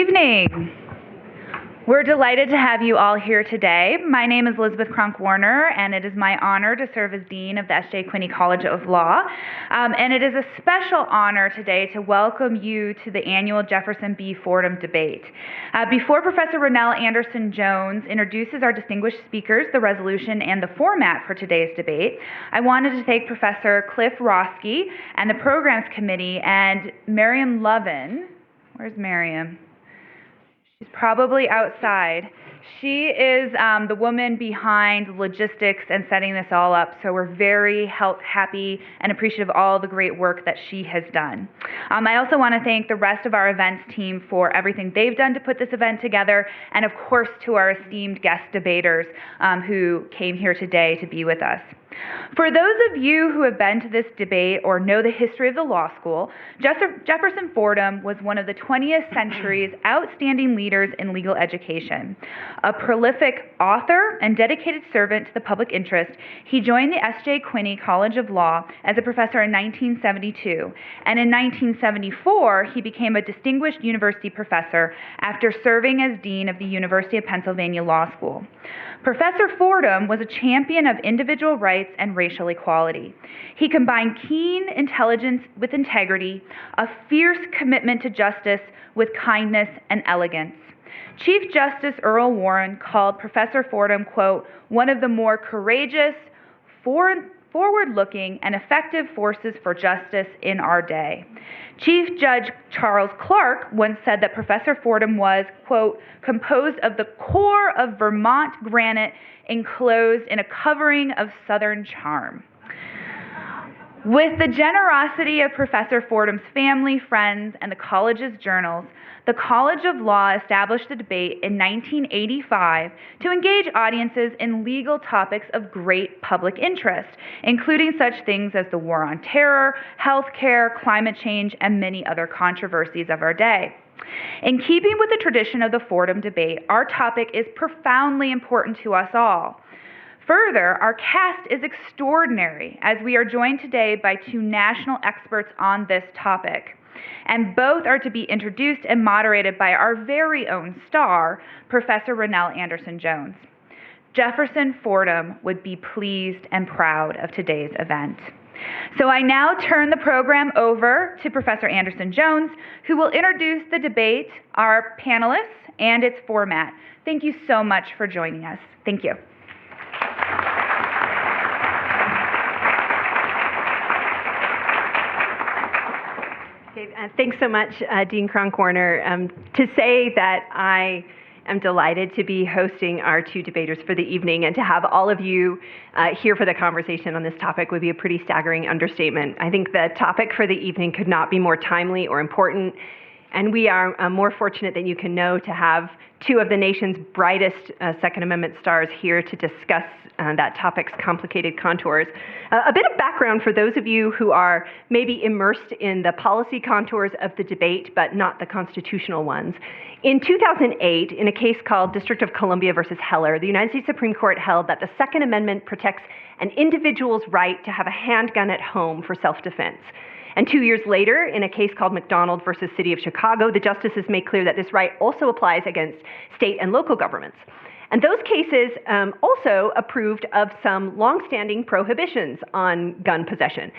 evening. We're delighted to have you all here today. My name is Elizabeth Kronk-Warner, and it is my honor to serve as Dean of the S.J. Quinney College of Law. And it is a special honor today to welcome you to the annual Jefferson v. Fordham debate. Before Professor Ronnell Anderson-Jones introduces our distinguished speakers, the resolution, and the format for today's debate, I wanted to thank Professor Cliff Roski and the Programs Committee and Miriam Lovin. Where's Miriam? She's probably outside. She is the woman behind logistics and setting this all up, so we're very happy and appreciative of all the great work that she has done. I also want to thank the rest of our events team for everything they've done to put this event together, and of course to our esteemed guest debaters who came here today to be with us. For those of you who have been to this debate or know the history of the law school, Jefferson Fordham was one of the 20th century's outstanding leaders in legal education. A prolific author and dedicated servant to the public interest, he joined the S.J. Quinney College of Law as a professor in 1972, and in 1974 he became a distinguished university professor after serving as dean of the University of Pennsylvania Law School. Professor Fordham was a champion of individual rights and racial equality. He combined keen intelligence with integrity, a fierce commitment to justice with kindness and elegance. Chief Justice Earl Warren called Professor Fordham, quote, one of the more courageous, forward-looking, and effective forces for justice in our day. Chief Judge Charles Clark once said that Professor Fordham was, quote, composed of the core of Vermont granite enclosed in a covering of Southern charm. With the generosity of Professor Fordham's family, friends, and the college's journals, the College of Law established the debate in 1985 to engage audiences in legal topics of great public interest, including such things as the war on terror, healthcare, climate change, and many other controversies of our day. In keeping with the tradition of the Fordham debate, our topic is profoundly important to us all. Further, our cast is extraordinary, as we are joined today by two national experts on this topic. And both are to be introduced and moderated by our very own star, Professor Ronnell Anderson-Jones. Jefferson Fordham would be pleased and proud of today's event. So I now turn the program over to Professor Anderson-Jones, who will introduce the debate, our panelists, and its format. Thank you so much for joining us. Thank you. Okay, thanks so much, Dean Kronk-Warner. To say that I am delighted to be hosting our two debaters for the evening and to have all of you here for the conversation on this topic would be a pretty staggering understatement. I think the topic for the evening could not be more timely or important, and we are more fortunate than you can know to have two of the nation's brightest Second Amendment stars here to discuss that topic's complicated contours. A bit of background for those of you who are maybe immersed in the policy contours of the debate, but not the constitutional ones. In 2008, in a case called District of Columbia versus Heller, the United States Supreme Court held that the Second Amendment protects an individual's right to have a handgun at home for self-defense. And 2 years later, in a case called McDonald versus City of Chicago, the justices made clear that this right also applies against state and local governments. And those cases also approved of some longstanding prohibitions on gun possession,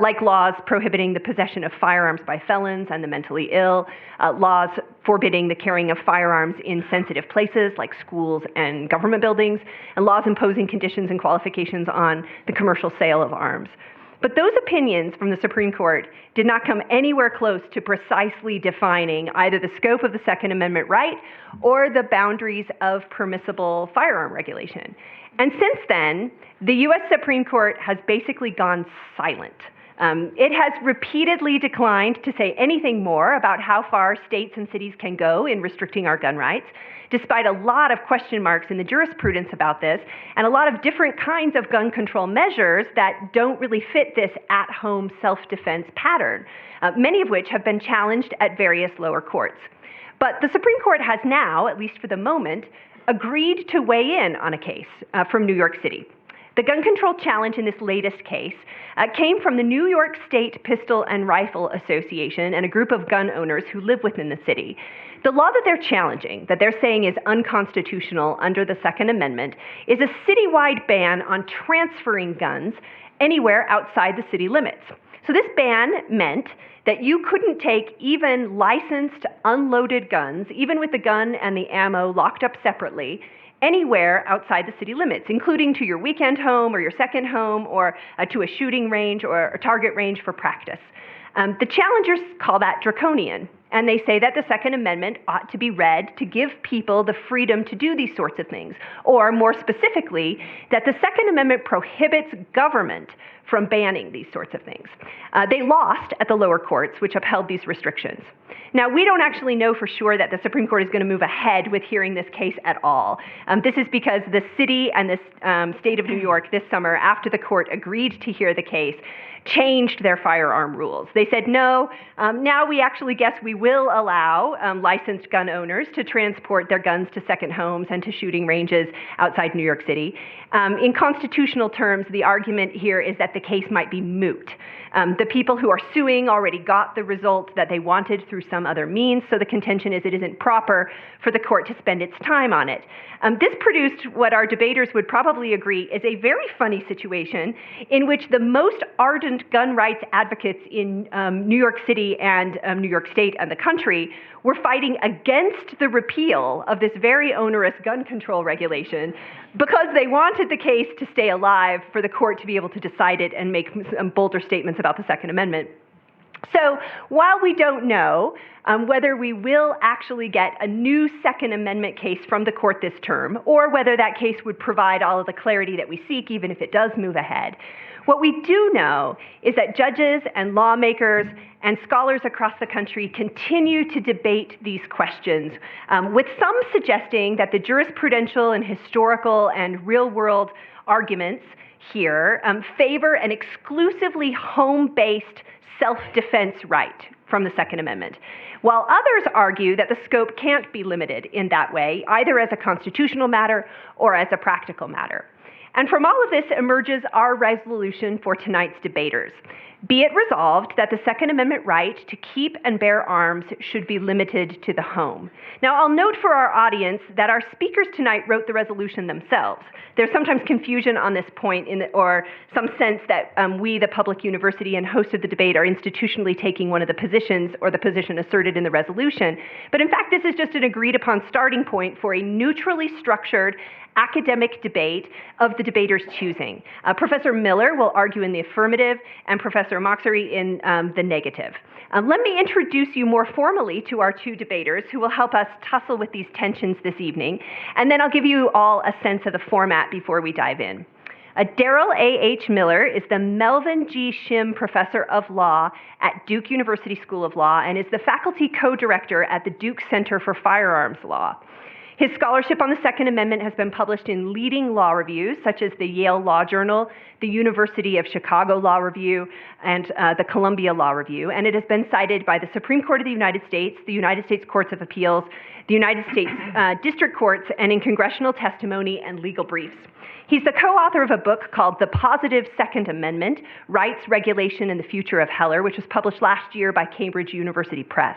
like laws prohibiting the possession of firearms by felons and the mentally ill, laws forbidding the carrying of firearms in sensitive places like schools and government buildings, and laws imposing conditions and qualifications on the commercial sale of arms. But those opinions from the Supreme Court did not come anywhere close to precisely defining either the scope of the Second Amendment right or the boundaries of permissible firearm regulation. And since then, the U.S. Supreme Court has basically gone silent. It has repeatedly declined to say anything more about how far states and cities can go in restricting our gun rights, despite a lot of question marks in the jurisprudence about this and a lot of different kinds of gun control measures that don't really fit this at-home self-defense pattern, many of which have been challenged at various lower courts. But the Supreme Court has now, at least for the moment, agreed to weigh in on a case from New York City. The gun control challenge in this latest case came from the New York State Pistol and Rifle Association and a group of gun owners who live within the city. The law that they're challenging, that they're saying is unconstitutional under the Second Amendment, is a citywide ban on transferring guns anywhere outside the city limits. So this ban meant that you couldn't take even licensed unloaded guns, even with the gun and the ammo locked up separately, anywhere outside the city limits, including to your weekend home or your second home or to a shooting range or a target range for practice. The challengers call that draconian, and they say that the Second Amendment ought to be read to give people the freedom to do these sorts of things, or more specifically, that the Second Amendment prohibits government from banning these sorts of things. They lost at the lower courts, which upheld these restrictions. Now, we don't actually know for sure that the Supreme Court is going to move ahead with hearing this case at all. This is because the city and the state of New York this summer, after the court agreed to hear the case, changed their firearm rules. They said, no, now we actually guess we will allow licensed gun owners to transport their guns to second homes and to shooting ranges outside New York City. In constitutional terms, the argument here is that the case might be moot. The people who are suing already got the result that they wanted through some other means, so the contention is it isn't proper for the court to spend its time on it. This produced what our debaters would probably agree is a very funny situation in which the most ardent gun rights advocates in New York City and New York State and the country were fighting against the repeal of this very onerous gun control regulation because they wanted the case to stay alive for the court to be able to decide it and make bolder statements about the Second Amendment. So while we don't know whether we will actually get a new Second Amendment case from the court this term, or whether that case would provide all of the clarity that we seek, even if it does move ahead, what we do know is that judges and lawmakers and scholars across the country continue to debate these questions, with some suggesting that the jurisprudential and historical and real-world arguments here favor an exclusively home-based self-defense right from the Second Amendment, while others argue that the scope can't be limited in that way, either as a constitutional matter or as a practical matter. And from all of this emerges our resolution for tonight's debaters. Be it resolved that the Second Amendment right to keep and bear arms should be limited to the home. Now, I'll note for our audience that our speakers tonight wrote the resolution themselves. There's sometimes confusion on this point, or some sense that we, the public university and host of the debate, are institutionally taking one of the positions or the position asserted in the resolution. But in fact, this is just an agreed upon starting point for a neutrally structured academic debate of the debaters' choosing. Professor Miller will argue in the affirmative and Professor Moxery in the negative. Let me introduce you more formally to our two debaters who will help us tussle with these tensions this evening, and then I'll give you all a sense of the format before we dive in. Darrell A.H. Miller is the Melvin G. Shim Professor of Law at Duke University School of Law and is the faculty co-director at the Duke Center for Firearms Law. His scholarship on the Second Amendment has been published in leading law reviews, such as the Yale Law Journal, the University of Chicago Law Review, and the Columbia Law Review, and it has been cited by the Supreme Court of the United States Courts of Appeals, the United States District Courts, and in congressional testimony and legal briefs. He's the co-author of a book called The Positive Second Amendment, Rights, Regulation, and the Future of Heller, which was published last year by Cambridge University Press.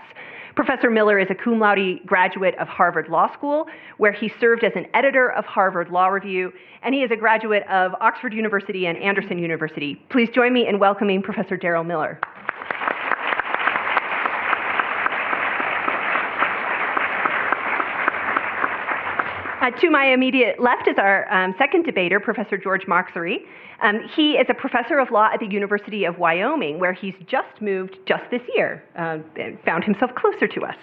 Professor Miller is a cum laude graduate of Harvard Law School, where he served as an editor of Harvard Law Review, and he is a graduate of Oxford University and Anderson University. Please join me in welcoming Professor Darrell Miller. To my immediate left is our second debater, Professor George Moxery. He is a professor of law at the University of Wyoming, where he's just moved just this year and found himself closer to us.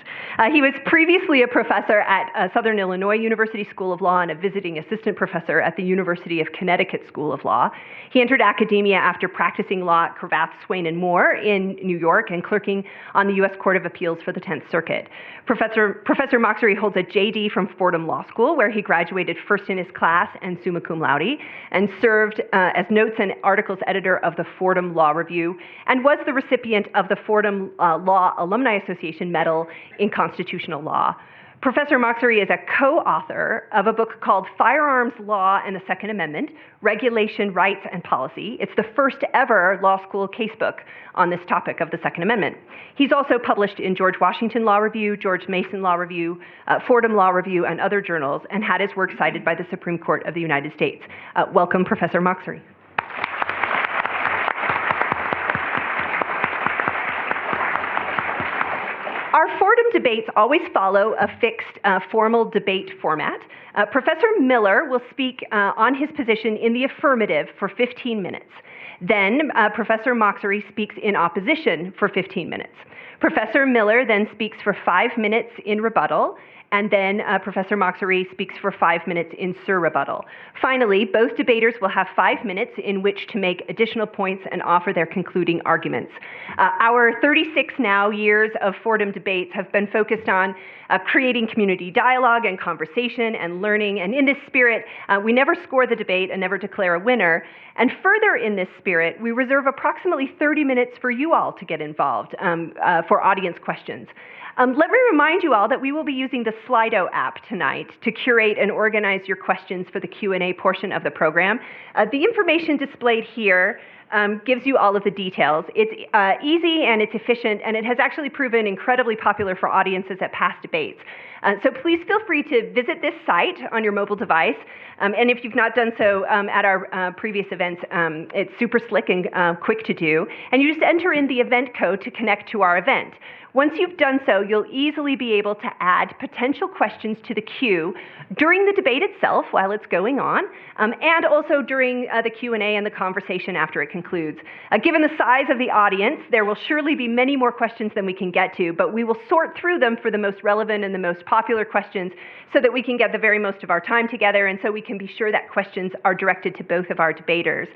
He was previously a professor at Southern Illinois University School of Law and a visiting assistant professor at the University of Connecticut School of Law. He entered academia after practicing law at Cravath, Swaine & Moore in New York and clerking on the U.S. Court of Appeals for the 10th Circuit. Professor Moxery holds a J.D. from Fordham Law School, where he graduated first in his class and summa cum laude, and served as notes and articles editor of the Fordham Law Review, and was the recipient of the Fordham Law Alumni Association Medal in Constitutional Law. Professor Moxery is a co-author of a book called Firearms Law and the Second Amendment, Regulation, Rights, and Policy. It's the first ever law school casebook on this topic of the Second Amendment. He's also published in George Washington Law Review, George Mason Law Review, Fordham Law Review, and other journals, and had his work cited by the Supreme Court of the United States. Welcome, Professor Moxery. Our Fordham debates always follow a fixed formal debate format. Professor Miller will speak on his position in the affirmative for 15 minutes. Then Professor Moxery speaks in opposition for 15 minutes. Professor Miller then speaks for 5 minutes in rebuttal, and then Professor Moxery speaks for 5 minutes in surrebuttal. Finally, both debaters will have 5 minutes in which to make additional points and offer their concluding arguments. Our 36 now years of Fordham debates have been focused on creating community dialogue and conversation and learning, and in this spirit, we never score the debate and never declare a winner. And further in this spirit, we reserve approximately 30 minutes for you all to get involved for audience questions. Let me remind you all that we will be using the Slido app tonight to curate and organize your questions for the Q&A portion of the program. The information displayed here gives you all of the details. It's easy and it's efficient, and it has actually proven incredibly popular for audiences at past debates. So please feel free to visit this site on your mobile device. And if you've not done so at our previous events, it's super slick and quick to do. And you just enter in the event code to connect to our event. Once you've done so, you'll easily be able to add potential questions to the queue during the debate itself while it's going on, and also during the Q&A and the conversation after it concludes. Given the size of the audience, there will surely be many more questions than we can get to, but we will sort through them for the most relevant and the most popular questions so that we can get the very most of our time together, and so we can be sure that questions are directed to both of our debaters.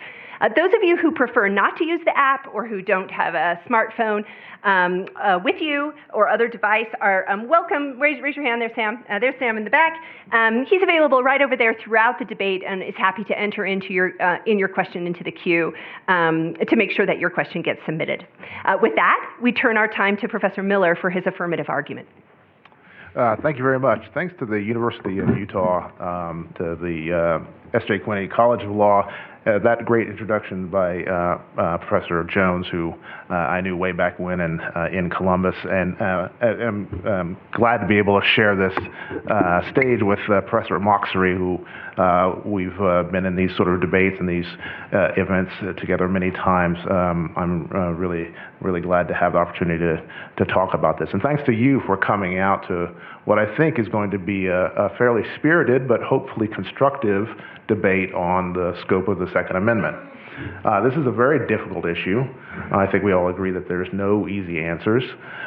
Those of you who prefer not to use the app or who don't have a smartphone with you or other device are welcome. Raise your hand. There's Sam. There's Sam in the back. He's available right over there throughout the debate and is happy to enter into your question into the queue to make sure that your question gets submitted. With that, we turn our time to Professor Miller for his affirmative argument. Thank you very much. Thanks to the University of Utah, to the S.J. Quinney College of Law, that great introduction by Professor Jones, who I knew way back when in Columbus, and I'm glad to be able to share this stage with Professor Moxery, who we've been in these sort of debates and these events together many times. I'm really glad to have the opportunity to talk about this. And thanks to you for coming out to what I think is going to be a fairly spirited but hopefully constructive debate on the scope of the Second Amendment. This is a very difficult issue. I think we all agree that there's no easy answers,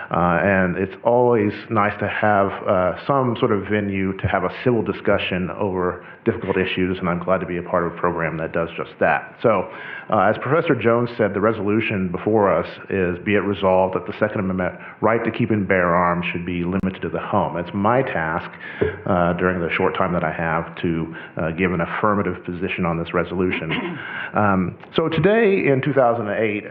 and it's always nice to have some sort of venue to have a civil discussion over difficult issues, and I'm glad to be a part of a program that does just that. So, as Professor Jones said, the resolution before us is, be it resolved that the Second Amendment right to keep and bear arms should be limited to the home. It's my task during the short time that I have to give an affirmative position on this resolution. So today in 2008,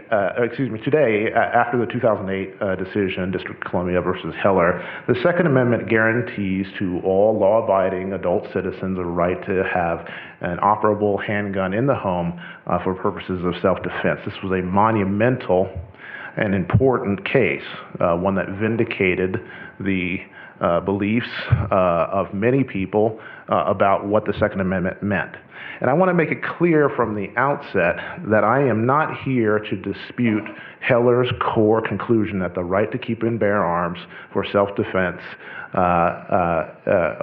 today after the 2008 decision, District of Columbia versus Heller, the Second Amendment guarantees to all law-abiding adult citizens a right to have an operable handgun in the home for purposes of self-defense. This was a monumental and important case, one that vindicated the beliefs of many people about what the Second Amendment meant. And I want to make it clear from the outset that I am not here to dispute Heller's core conclusion that the right to keep and bear arms for self-defense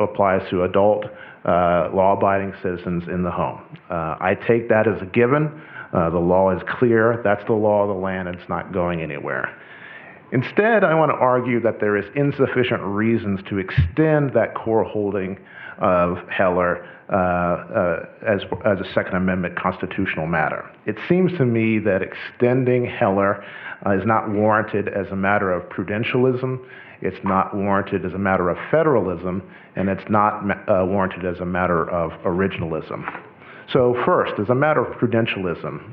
applies to adult law-abiding citizens in the home. I take that as a given. The law is clear. That's the law of the land, and it's not going anywhere. Instead, I want to argue that there is insufficient reasons to extend that core holding of Heller as a Second Amendment constitutional matter. It seems to me that extending Heller is not warranted as a matter of prudentialism, it's not warranted as a matter of federalism, and it's not warranted as a matter of originalism. So first, as a matter of prudentialism,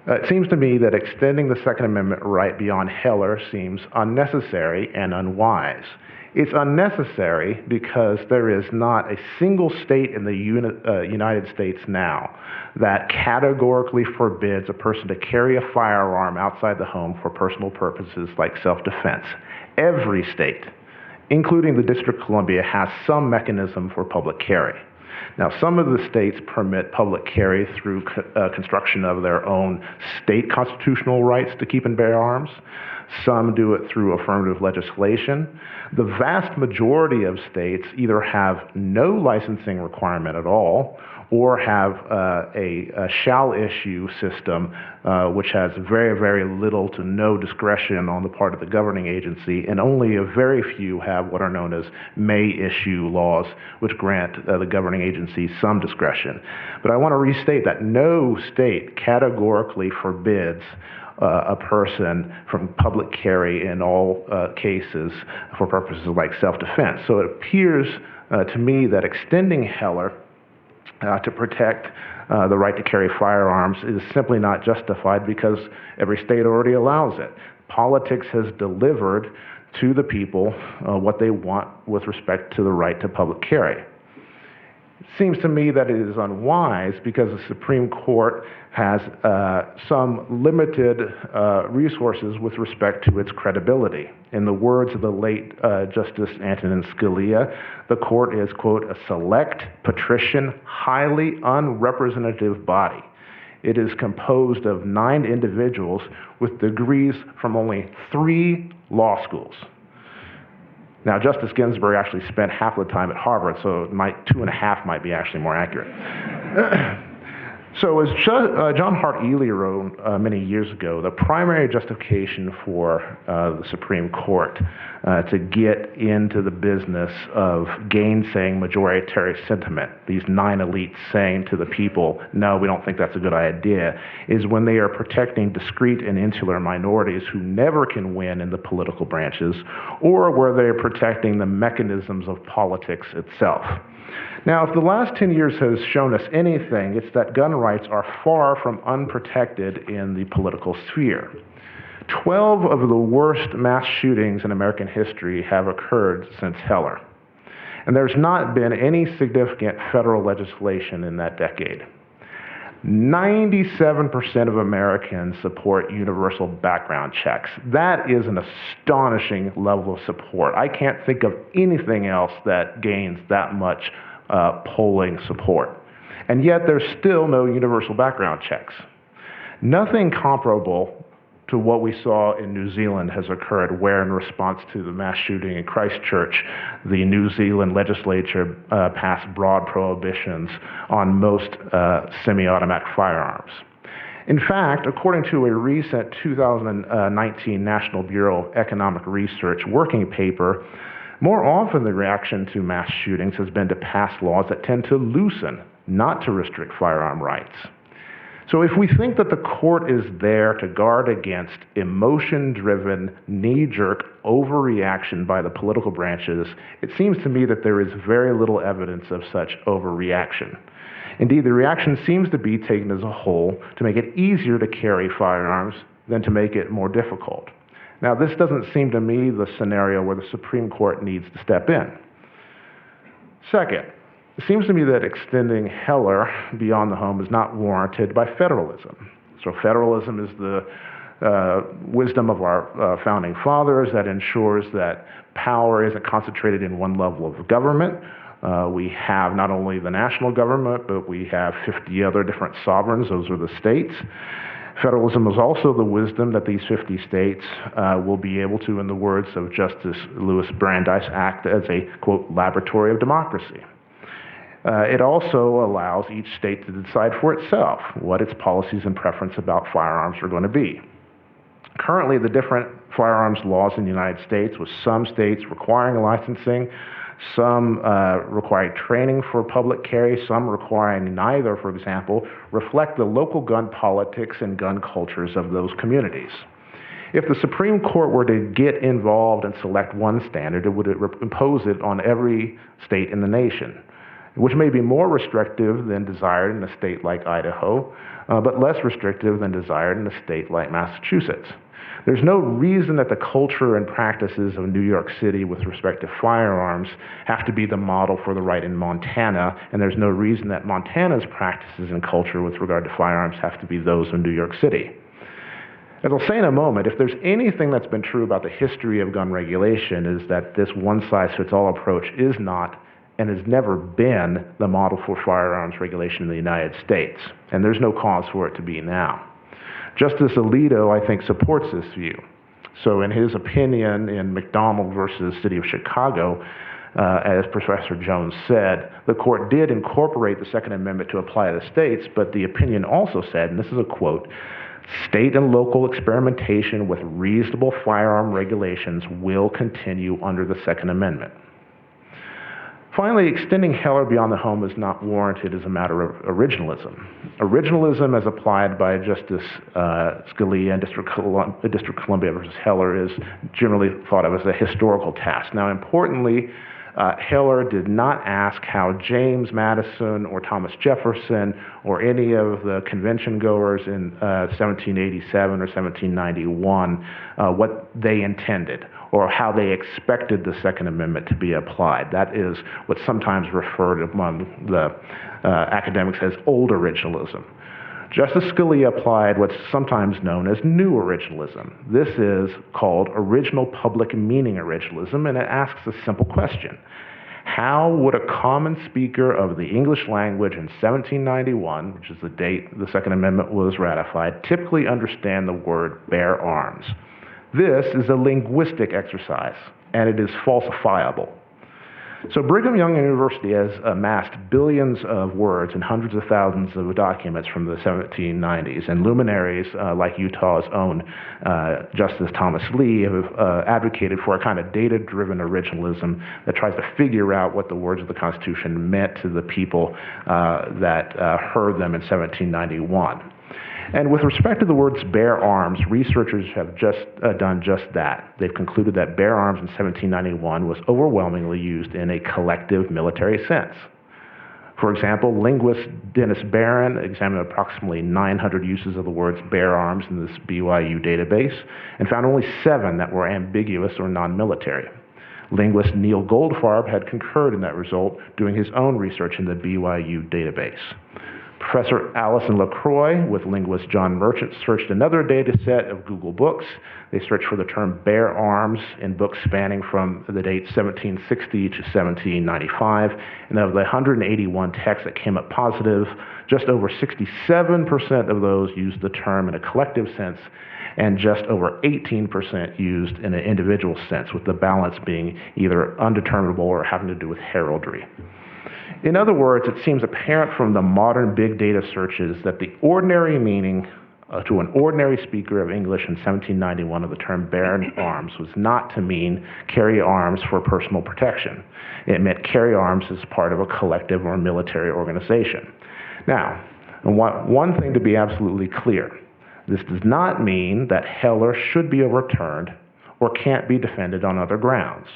It seems to me that extending the Second Amendment right beyond Heller seems unnecessary and unwise. It's unnecessary because there is not a single state in the United States now that categorically forbids a person to carry a firearm outside the home for personal purposes like self-defense. Every state, including the District of Columbia, has some mechanism for public carry. Now, some of the states permit public carry through construction of their own state constitutional rights to keep and bear arms. Some do it through affirmative legislation. The vast majority of states either have no licensing requirement at all or have a shall issue system which has very, very little to no discretion on the part of the governing agency, and only a very few have what are known as may issue laws, which grant the governing agency some discretion. But I want to restate that no state categorically forbids a person from public carry in all cases for purposes like self-defense. So it appears to me that extending Heller to protect the right to carry firearms is simply not justified because every state already allows it. Politics has delivered to the people what they want with respect to the right to public carry. It seems to me that it is unwise because the Supreme Court has some limited resources with respect to its credibility. In the words of the late Justice Antonin Scalia, the court is, quote, a select, patrician, highly unrepresentative body. It is composed of 9 individuals with degrees from only 3 law schools. Now, Justice Ginsburg actually spent half the time at Harvard, so 2.5 might be actually more accurate. So as John Hart Ely wrote many years ago, the primary justification for the Supreme Court to get into the business of gainsaying majority sentiment, these 9 elites saying to the people, no, we don't think that's a good idea, is when they are protecting discrete and insular minorities who never can win in the political branches, or where they are protecting the mechanisms of politics itself. Now, if the last 10 years has shown us anything, it's that gun rights are far from unprotected in the political sphere. 12 of the worst mass shootings in American history have occurred since Heller. And there's not been any significant federal legislation in that decade. 97% of Americans support universal background checks. That is an astonishing level of support. I can't think of anything else that gains that much polling support. And yet there's still no universal background checks. Nothing comparable to what we saw in New Zealand has occurred, where in response to the mass shooting in Christchurch, the New Zealand legislature passed broad prohibitions on most semi-automatic firearms. In fact, according to a recent 2019 National Bureau of Economic Research working paper, more often the reaction to mass shootings has been to pass laws that tend to loosen, not to restrict firearm rights. So if we think that the court is there to guard against emotion-driven, knee-jerk overreaction by the political branches, it seems to me that there is very little evidence of such overreaction. Indeed, the reaction seems to be taken as a whole to make it easier to carry firearms than to make it more difficult. Now, this doesn't seem to me the scenario where the Supreme Court needs to step in. Second, it seems to me that extending Heller beyond the home is not warranted by federalism. So federalism is the wisdom of our founding fathers that ensures that power isn't concentrated in one level of government. We have not only the national government, but we have 50 other different sovereigns. Those are the states. Federalism is also the wisdom that these 50 states will be able to, in the words of Justice Louis Brandeis, act as a, quote, laboratory of democracy. It also allows each state to decide for itself what its policies and preference about firearms are going to be. Currently, the different firearms laws in the United States, with some states requiring licensing, some requiring training for public carry, some requiring neither, for example, reflect the local gun politics and gun cultures of those communities. If the Supreme Court were to get involved and select one standard, it would impose it on every state in the nation. which may be more restrictive than desired in a state like Idaho, but less restrictive than desired in a state like Massachusetts. There's no reason that the culture and practices of New York City with respect to firearms have to be the model for the right in Montana, and there's no reason that Montana's practices and culture with regard to firearms have to be those of New York City. As I'll say in a moment, if there's anything that's been true about the history of gun regulation is that this one-size-fits-all approach is not and has never been the model for firearms regulation in the United States, and there's no cause for it to be now. Justice Alito, I think, supports this view. So in his opinion in McDonald versus City of Chicago, as Professor Jones said, the court did incorporate the Second Amendment to apply to the states, but the opinion also said, and this is a quote, "State and local experimentation with reasonable firearm regulations will continue under the Second Amendment." Finally, extending Heller beyond the home is not warranted as a matter of originalism. Originalism, as applied by Justice Scalia in District of Columbia versus Heller, is generally thought of as a historical task. Now, importantly, Heller did not ask how James Madison or Thomas Jefferson or any of the convention goers in 1787 or 1791 what they intended or how they expected the Second Amendment to be applied. That is what's sometimes referred among the academics as old originalism. Justice Scalia applied what's sometimes known as new originalism. This is called original public meaning originalism, and it asks a simple question. How would a common speaker of the English language in 1791, which is the date the Second Amendment was ratified, typically understand the word bear arms? This is a linguistic exercise, and it is falsifiable. So Brigham Young University has amassed billions of words and hundreds of thousands of documents from the 1790s, and luminaries like Utah's own Justice Thomas Lee have advocated for a kind of data-driven originalism that tries to figure out what the words of the Constitution meant to the people that heard them in 1791. And with respect to the words bear arms, researchers have just done just that. They've concluded that bear arms in 1791 was overwhelmingly used in a collective military sense. For example, linguist Dennis Barron examined approximately 900 uses of the words bear arms in this BYU database and found only 7 that were ambiguous or non-military. Linguist Neil Goldfarb had concurred in that result, doing his own research in the BYU database. Professor Alison LaCroix with linguist John Merchant searched another data set of Google Books. They searched for the term bear arms in books spanning from the date 1760 to 1795. And of the 181 texts that came up positive, just over 67% of those used the term in a collective sense, and just over 18% used in an individual sense, with the balance being either undeterminable or having to do with heraldry. In other words, it seems apparent from the modern big data searches that the ordinary meaning to an ordinary speaker of English in 1791 of the term bear arms was not to mean carry arms for personal protection. It meant carry arms as part of a collective or military organization. Now, one thing to be absolutely clear, this does not mean that Heller should be overturned or can't be defended on other grounds.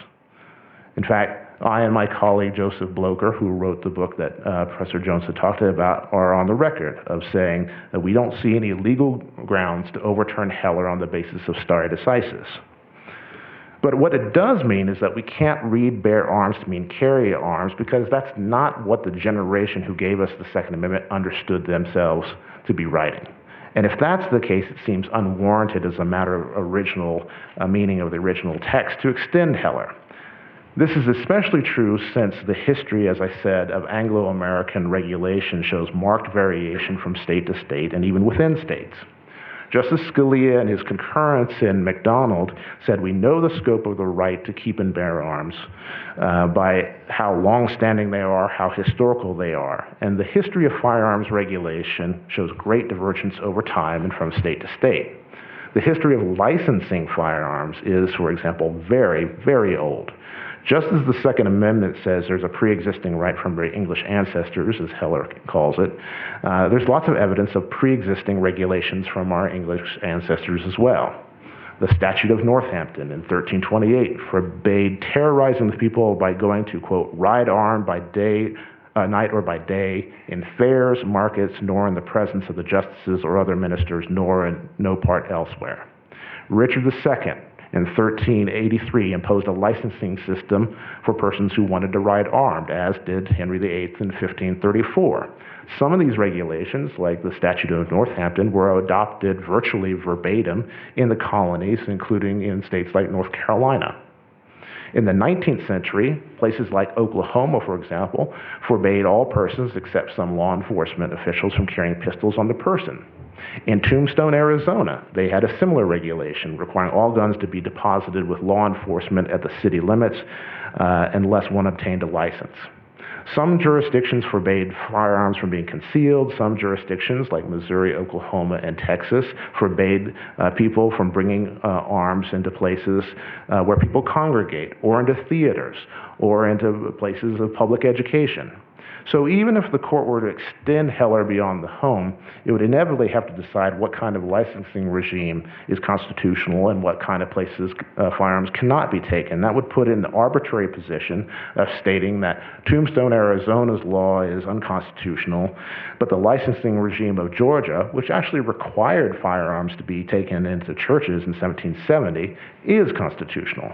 In fact, I and my colleague Joseph Blocher, who wrote the book that Professor Jones had talked about, are on the record of saying that we don't see any legal grounds to overturn Heller on the basis of stare decisis. But what it does mean is that we can't read bear arms to mean carry arms, because that's not what the generation who gave us the Second Amendment understood themselves to be writing. And if that's the case, it seems unwarranted as a matter of original meaning of the original text to extend Heller. This is especially true since the history, as I said, of Anglo-American regulation shows marked variation from state to state and even within states. Justice Scalia, in his concurrence in McDonald, said we know the scope of the right to keep and bear arms by how long-standing they are, how historical they are. And the history of firearms regulation shows great divergence over time and from state to state. The history of licensing firearms is, for example, very, very old. Just as the Second Amendment says there's a pre-existing right from English ancestors, as Heller calls it, there's lots of evidence of pre-existing regulations from our English ancestors as well. The Statute of Northampton in 1328 forbade terrorizing the people by going to, quote, ride armed by day night or by day, in fairs, markets, nor in the presence of the justices or other ministers, nor in no part elsewhere. Richard II, in 1383, imposed a licensing system for persons who wanted to ride armed, as did Henry VIII in 1534. Some of these regulations, like the Statute of Northampton, were adopted virtually verbatim in the colonies, including in states like North Carolina. In the 19th century, places like Oklahoma, for example, forbade all persons except some law enforcement officials from carrying pistols on the person. In Tombstone, Arizona, they had a similar regulation requiring all guns to be deposited with law enforcement at the city limits unless one obtained a license. Some jurisdictions forbade firearms from being concealed. Some jurisdictions, like Missouri, Oklahoma, and Texas, forbade people from bringing arms into places where people congregate, or into theaters, or into places of public education. So even if the court were to extend Heller beyond the home, it would inevitably have to decide what kind of licensing regime is constitutional and what kind of places firearms cannot be taken. That would put it in the arbitrary position of stating that Tombstone, Arizona's law is unconstitutional, but the licensing regime of Georgia, which actually required firearms to be taken into churches in 1770, is constitutional.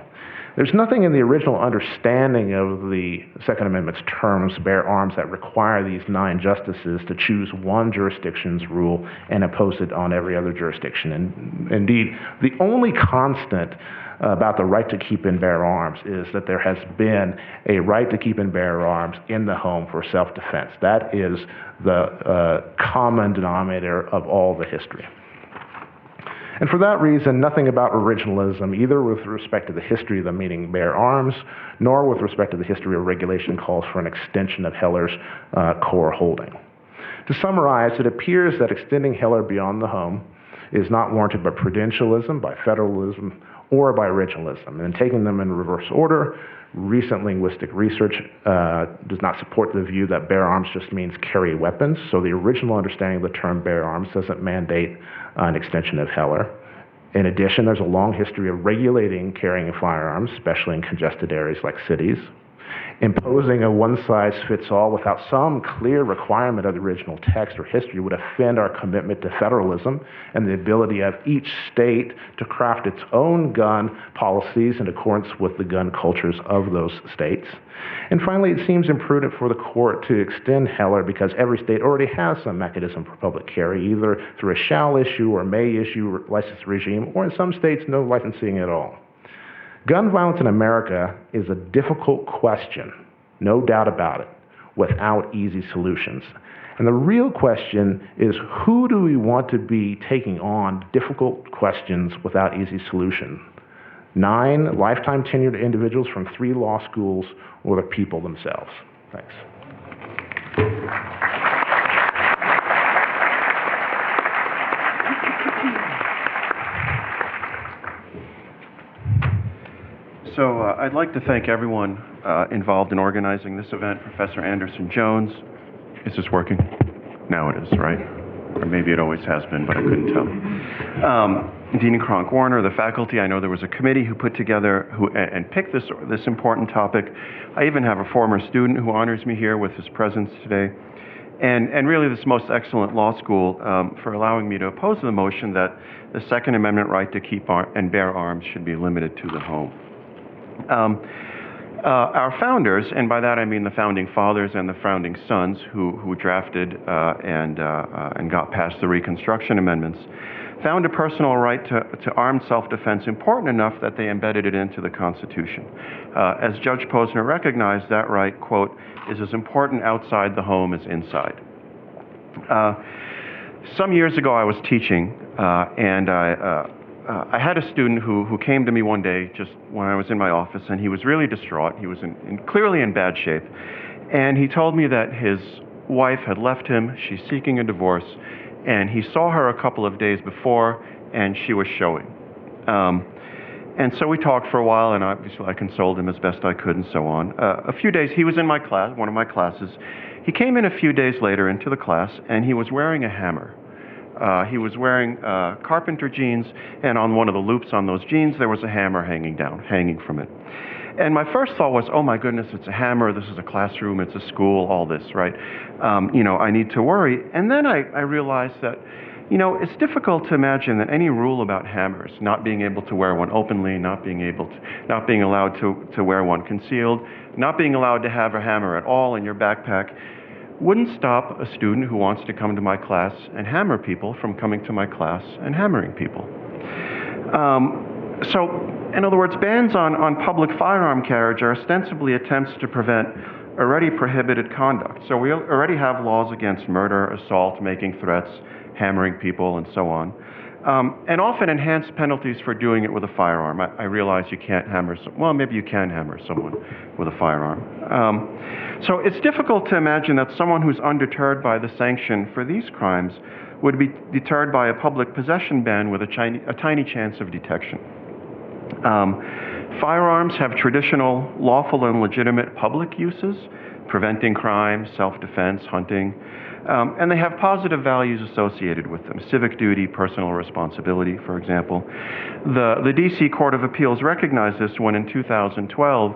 There's nothing in the original understanding of the Second Amendment's terms, bear arms, that require these 9 justices to choose one jurisdiction's rule and impose it on every other jurisdiction. And indeed, the only constant about the right to keep and bear arms is that there has been a right to keep and bear arms in the home for self-defense. That is the common denominator of all the history. And for that reason, nothing about originalism, either with respect to the history of the meaning bear arms, nor with respect to the history of regulation, calls for an extension of Heller's core holding. To summarize, it appears that extending Heller beyond the home is not warranted by prudentialism, by federalism, or by originalism. And taking them in reverse order, recent linguistic research does not support the view that bear arms just means carry weapons. So the original understanding of the term bear arms doesn't mandate an extension of Heller. In addition, there's a long history of regulating carrying of firearms, especially in congested areas like cities. Imposing a one-size-fits-all without some clear requirement of the original text or history would offend our commitment to federalism and the ability of each state to craft its own gun policies in accordance with the gun cultures of those states. And finally, it seems imprudent for the court to extend Heller because every state already has some mechanism for public carry, either through a shall issue or may issue license regime, or in some states, no licensing at all. Gun violence in America is a difficult question, no doubt about it, without easy solutions. And the real question is, who do we want to be taking on difficult questions without easy solution? 9 lifetime tenured individuals from 3 law schools, or the people themselves? Thanks. So I'd like to thank everyone involved in organizing this event. Professor Anderson Jones. Is this working? Now it is, right? Or maybe it always has been, but I couldn't tell. Dean Cronk Warner, the faculty. I know there was a committee who put together and picked this important topic. I even have a former student who honors me here with his presence today. And really this most excellent law school for allowing me to oppose the motion that the Second Amendment right to keep and bear arms should be limited to the home. Our founders, and by that I mean the founding fathers and the founding sons who drafted and got past the Reconstruction Amendments, found a personal right to armed self-defense important enough that they embedded it into the Constitution. As Judge Posner recognized, that right, quote, is as important outside the home as inside. Some years ago I was teaching and I had a student who came to me one day just when I was in my office, and he was really distraught. He was clearly in bad shape. And he told me that his wife had left him. She's seeking a divorce. And he saw her a couple of days before, and she was showing. And so we talked for a while, and obviously I consoled him as best I could and so on. A few days, he was in my class, one of my classes. He came in a few days later into the class, and he was wearing a hammer. He was wearing carpenter jeans, and on one of the loops on those jeans, there was a hammer hanging from it. And my first thought was, oh my goodness, it's a hammer, this is a classroom, it's a school, all this, right? I need to worry. And then I realized that, it's difficult to imagine that any rule about hammers, not being able to wear one openly, not being allowed to wear one concealed, not being allowed to have a hammer at all in your backpack, wouldn't stop a student who wants to come to my class and hammer people from coming to my class and hammering people. So, in other words, bans on public firearm carriage are ostensibly attempts to prevent already prohibited conduct. So we already have laws against murder, assault, making threats, hammering people, and so on. And often enhanced penalties for doing it with a firearm. I realize you can't maybe you can hammer someone with a firearm. So it's difficult to imagine that someone who's undeterred by the sanction for these crimes would be deterred by a public possession ban with a tiny chance of detection. Firearms have traditional, lawful, and legitimate public uses, preventing crime, self-defense, hunting, and they have positive values associated with them, civic duty, personal responsibility, for example. The D.C. Court of Appeals recognized this when in 2012,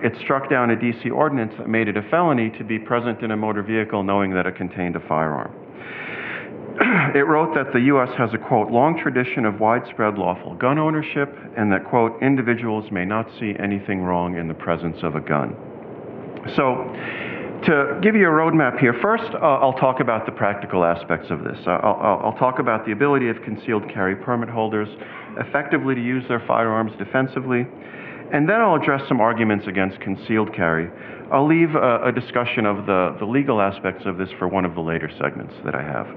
it struck down a D.C. ordinance that made it a felony to be present in a motor vehicle knowing that it contained a firearm. It wrote that the U.S. has a, quote, long tradition of widespread lawful gun ownership, and that, quote, individuals may not see anything wrong in the presence of a gun. So, to give you a roadmap here, first I'll talk about the practical aspects of this. I'll talk about the ability of concealed carry permit holders effectively to use their firearms defensively, and then I'll address some arguments against concealed carry. I'll leave a discussion of the legal aspects of this for one of the later segments that I have.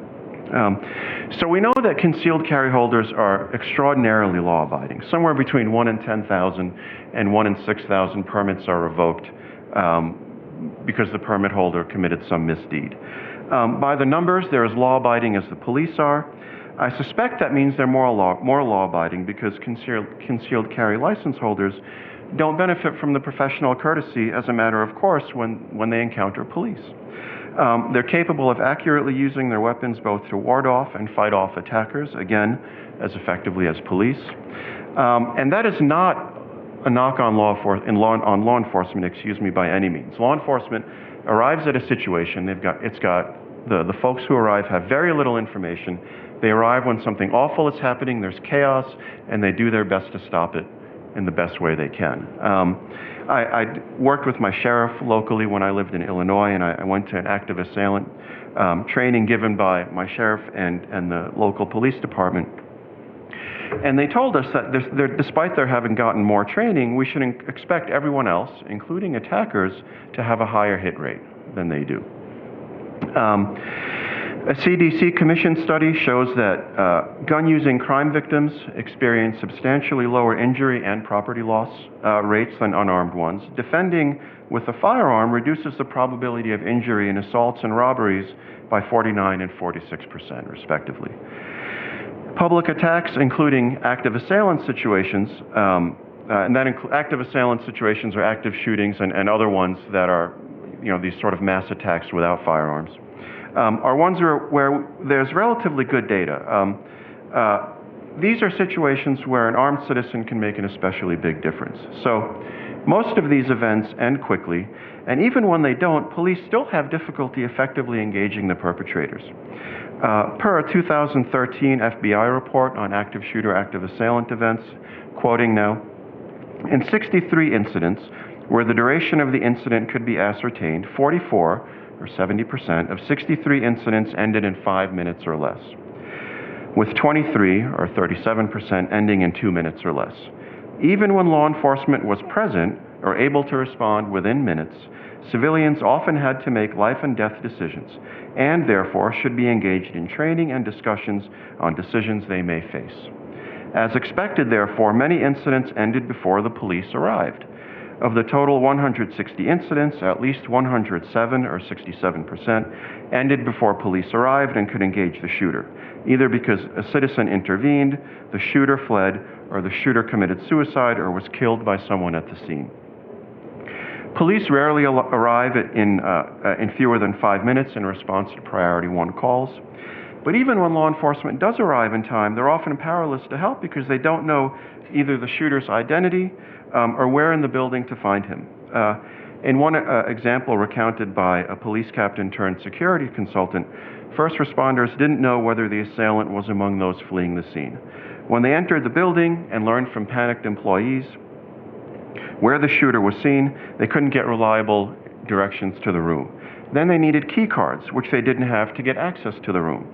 So we know that concealed carry holders are extraordinarily law-abiding. Somewhere between 1 in 10,000 and 1 in 6,000 permits are revoked because the permit holder committed some misdeed. By the numbers, they're as law-abiding as the police are. I suspect that means they're more law-abiding because concealed carry license holders don't benefit from the professional courtesy as a matter of course when they encounter police. They're capable of accurately using their weapons both to ward off and fight off attackers, again, as effectively as police. And that is not a knock on law enforcement, by any means. Law enforcement arrives at a situation, the folks who arrive have very little information. They arrive when something awful is happening, there's chaos, and they do their best to stop it in the best way they can. I worked with my sheriff locally when I lived in Illinois, and I went to an active assailant training given by my sheriff and the local police department. And they told us that despite their having gotten more training, we should expect everyone else, including attackers, to have a higher hit rate than they do. A CDC commission study shows that gun-using crime victims experience substantially lower injury and property loss rates than unarmed ones. Defending with a firearm reduces the probability of injury in assaults and robberies by 49% and 46%, respectively. Public attacks, including active assailant situations, active assailant situations are active shootings and other ones that are, these sort of mass attacks without firearms, are ones where there's relatively good data. These are situations where an armed citizen can make an especially big difference. So most of these events end quickly, and even when they don't, police still have difficulty effectively engaging the perpetrators. Per a 2013 FBI report on active shooter, active assailant events, quoting now, in 63 incidents where the duration of the incident could be ascertained, 44, or 70%, of 63 incidents ended in 5 minutes or less, with 23, or 37%, ending in 2 minutes or less. Even when law enforcement was present or able to respond within minutes, civilians often had to make life and death decisions, and therefore should be engaged in training and discussions on decisions they may face. As expected, therefore, many incidents ended before the police arrived. Of the total 160 incidents, at least 107, or 67%, ended before police arrived and could engage the shooter, either because a citizen intervened, the shooter fled, or the shooter committed suicide or was killed by someone at the scene. Police rarely arrive in fewer than 5 minutes in response to priority 1 calls. But even when law enforcement does arrive in time, they're often powerless to help because they don't know either the shooter's identity or where in the building to find him. In one example recounted by a police captain turned security consultant, first responders didn't know whether the assailant was among those fleeing the scene. When they entered the building and learned from panicked employees where the shooter was seen, they couldn't get reliable directions to the room. Then they needed key cards, which they didn't have to get access to the room.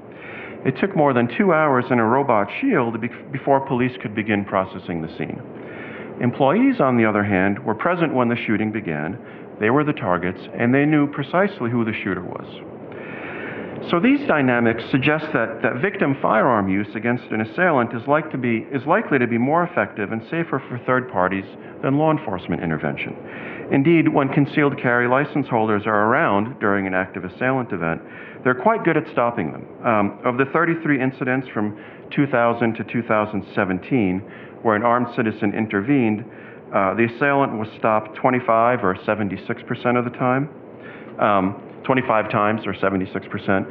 It took more than 2 hours in a robot shield before police could begin processing the scene. Employees, on the other hand, were present when the shooting began. They were the targets, and they knew precisely who the shooter was. So these dynamics suggest that victim firearm use against an assailant is likely to be more effective and safer for third parties than law enforcement intervention. Indeed, when concealed carry license holders are around during an active assailant event, they're quite good at stopping them. Of the 33 incidents from 2000 to 2017 where an armed citizen intervened, the assailant was stopped 25 or 76% of the time. 25 times or 76%.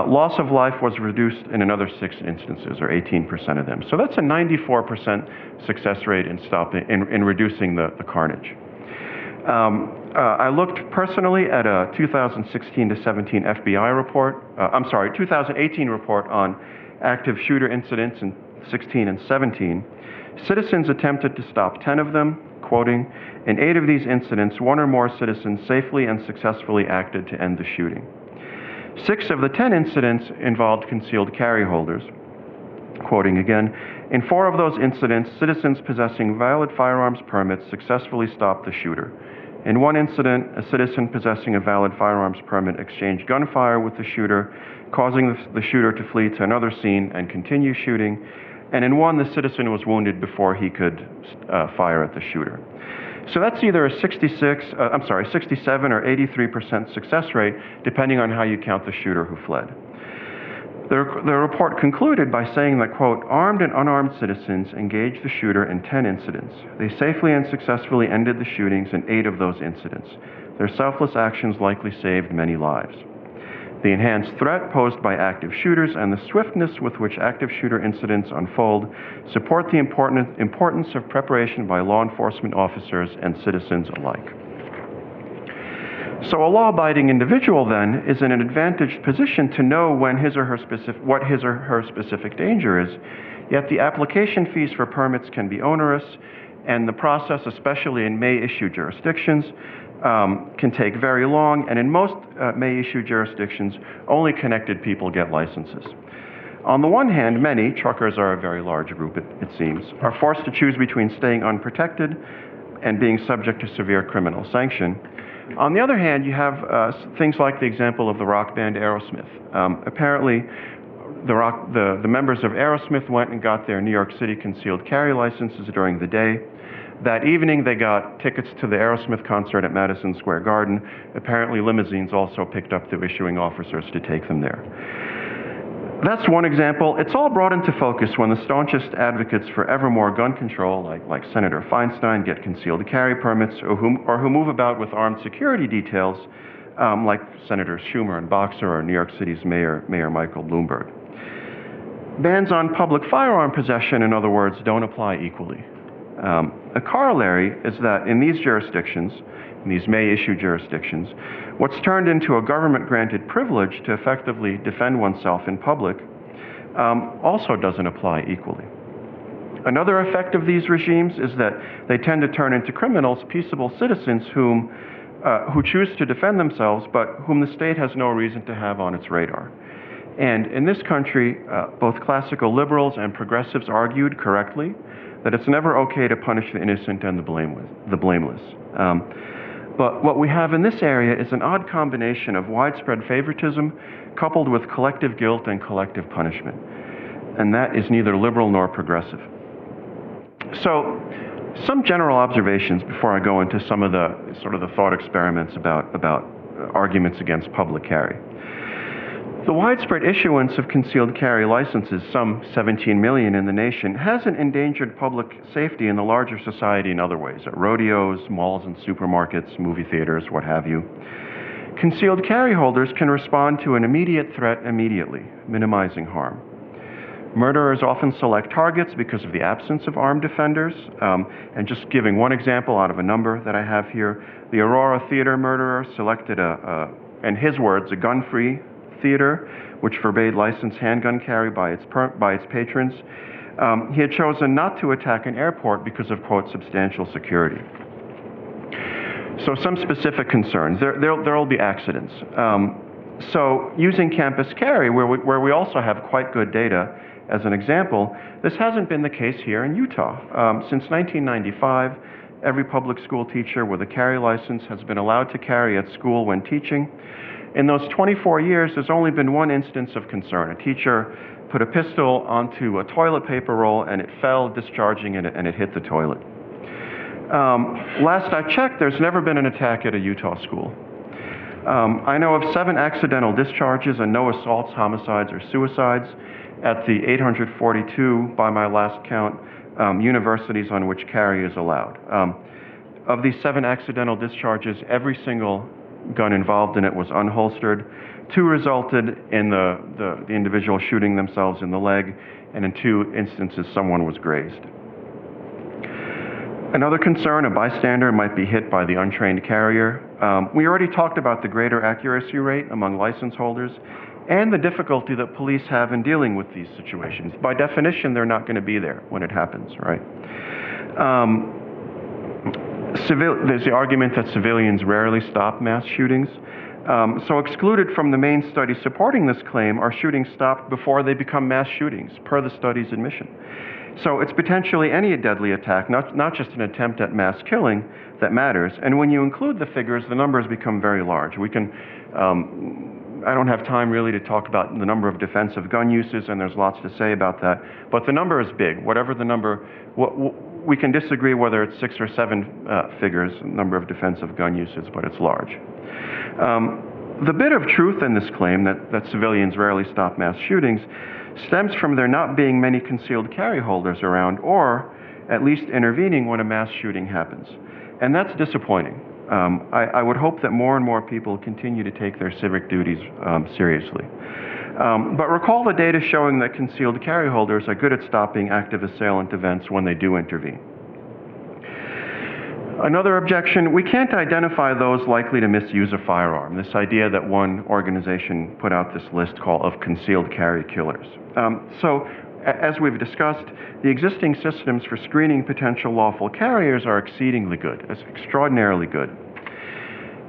Loss of life was reduced in another 6 instances or 18% of them. So that's a 94% success rate in reducing the carnage. I looked personally at a 2016 to 17 FBI report, 2018 report on active shooter incidents in 16 and 17. Citizens attempted to stop 10 of them, quoting, "In 8 of these incidents, 1 or more citizens safely and successfully acted to end the shooting. 6 of the 10 incidents involved concealed carry holders." Quoting again, "In 4 of those incidents, citizens possessing valid firearms permits successfully stopped the shooter. In 1 incident, a citizen possessing a valid firearms permit exchanged gunfire with the shooter, causing the shooter to flee to another scene and continue shooting. And in 1, the citizen was wounded before he could fire at the shooter." So that's either a 67 or 83% success rate, depending on how you count the shooter who fled. The report concluded by saying that, quote, "Armed and unarmed citizens engaged the shooter in 10 incidents. They safely and successfully ended the shootings in 8 of those incidents. Their selfless actions likely saved many lives. The enhanced threat posed by active shooters and the swiftness with which active shooter incidents unfold support the importance of preparation by law enforcement officers and citizens alike." So a law-abiding individual, then, is in an advantaged position to know what his or her specific danger is, yet the application fees for permits can be onerous, and the process, especially in may-issue jurisdictions, can take very long, and in most may-issue jurisdictions, only connected people get licenses. On the one hand, many, truckers are a very large group, it seems, are forced to choose between staying unprotected and being subject to severe criminal sanction. On the other hand, you have things like the example of the rock band Aerosmith. Apparently, the members of Aerosmith went and got their New York City concealed carry licenses during the day. That evening, they got tickets to the Aerosmith concert at Madison Square Garden. Apparently, limousines also picked up the issuing officers to take them there. That's one example. It's all brought into focus when the staunchest advocates for ever more gun control, like Senator Feinstein, get concealed carry permits, or who move about with armed security details, like Senators Schumer and Boxer, or New York City's Mayor Michael Bloomberg. Bans on public firearm possession, in other words, don't apply equally. A corollary is that in these jurisdictions, in these may-issue jurisdictions, what's turned into a government-granted privilege to effectively defend oneself in public also doesn't apply equally. Another effect of these regimes is that they tend to turn into criminals peaceable citizens who choose to defend themselves, but whom the state has no reason to have on its radar. And in this country, both classical liberals and progressives argued correctly that it's never okay to punish the innocent and the blameless. But what we have in this area is an odd combination of widespread favoritism coupled with collective guilt and collective punishment. And that is neither liberal nor progressive. So, some general observations before I go into some of the sort of the thought experiments about arguments against public carry. The widespread issuance of concealed carry licenses, some 17 million in the nation, hasn't endangered public safety in the larger society in other ways, at rodeos, malls and supermarkets, movie theaters, what have you. Concealed carry holders can respond to an immediate threat immediately, minimizing harm. Murderers often select targets because of the absence of armed defenders. And just giving one example out of a number that I have here, the Aurora Theater murderer selected in his words, a gun-free theater, which forbade licensed handgun carry by its patrons. He had chosen not to attack an airport because of, quote, substantial security. So some specific concerns. There will be accidents. So using campus carry, where we also have quite good data, as an example, this hasn't been the case here in Utah. Since 1995, every public school teacher with a carry license has been allowed to carry at school when teaching. In those 24 years, there's only been one instance of concern. A teacher put a pistol onto a toilet paper roll and it fell, discharging it, and it hit the toilet. Last I checked, there's never been an attack at a Utah school. I know of 7 accidental discharges and no assaults, homicides, or suicides at the 842, by my last count, universities on which carry is allowed. Of these 7 accidental discharges, every single gun involved in it was unholstered. 2 resulted in the individual shooting themselves in the leg, and in 2 instances, someone was grazed. Another concern, a bystander might be hit by the untrained carrier. We already talked about the greater accuracy rate among license holders and the difficulty that police have in dealing with these situations. By definition, they're not going to be there when it happens, right? There's the argument that civilians rarely stop mass shootings. So excluded from the main study supporting this claim are shootings stopped before they become mass shootings, per the study's admission. So it's potentially any deadly attack, not just an attempt at mass killing, that matters. And when you include the figures, the numbers become very large. We can, I don't have time really to talk about the number of defensive gun uses, and there's lots to say about that. But the number is big. Whatever the number, we can disagree whether it's 6 or 7 figures, number of defensive gun uses, but it's large. The bit of truth in this claim that civilians rarely stop mass shootings stems from there not being many concealed carry holders around, or at least intervening when a mass shooting happens. And that's disappointing. I would hope that more and more people continue to take their civic duties seriously. But recall the data showing that concealed carry holders are good at stopping active assailant events when they do intervene. Another objection, we can't identify those likely to misuse a firearm. This idea that one organization put out this list of concealed carry killers. So, as we've discussed, the existing systems for screening potential lawful carriers are exceedingly good, extraordinarily good.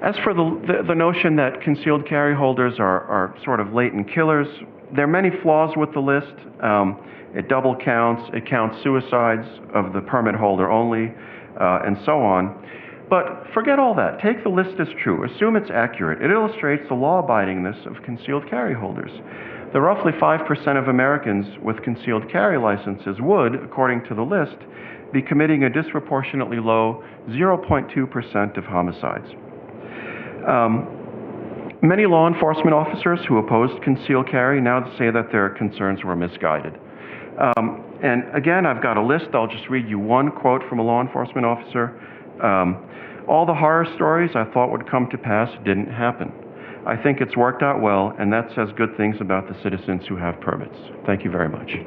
As for the notion that concealed carry holders are sort of latent killers, there are many flaws with the list. It double counts, it counts suicides of the permit holder only, and so on. But forget all that. Take the list as true. Assume it's accurate. It illustrates the law-abidingness of concealed carry holders. The roughly 5% of Americans with concealed carry licenses would, according to the list, be committing a disproportionately low 0.2% of homicides. Many law enforcement officers who opposed concealed carry now say that their concerns were misguided. And again, I've got a list. I'll just read you one quote from a law enforcement officer. All the horror stories I thought would come to pass didn't happen. I think it's worked out well, and that says good things about the citizens who have permits. Thank you very much.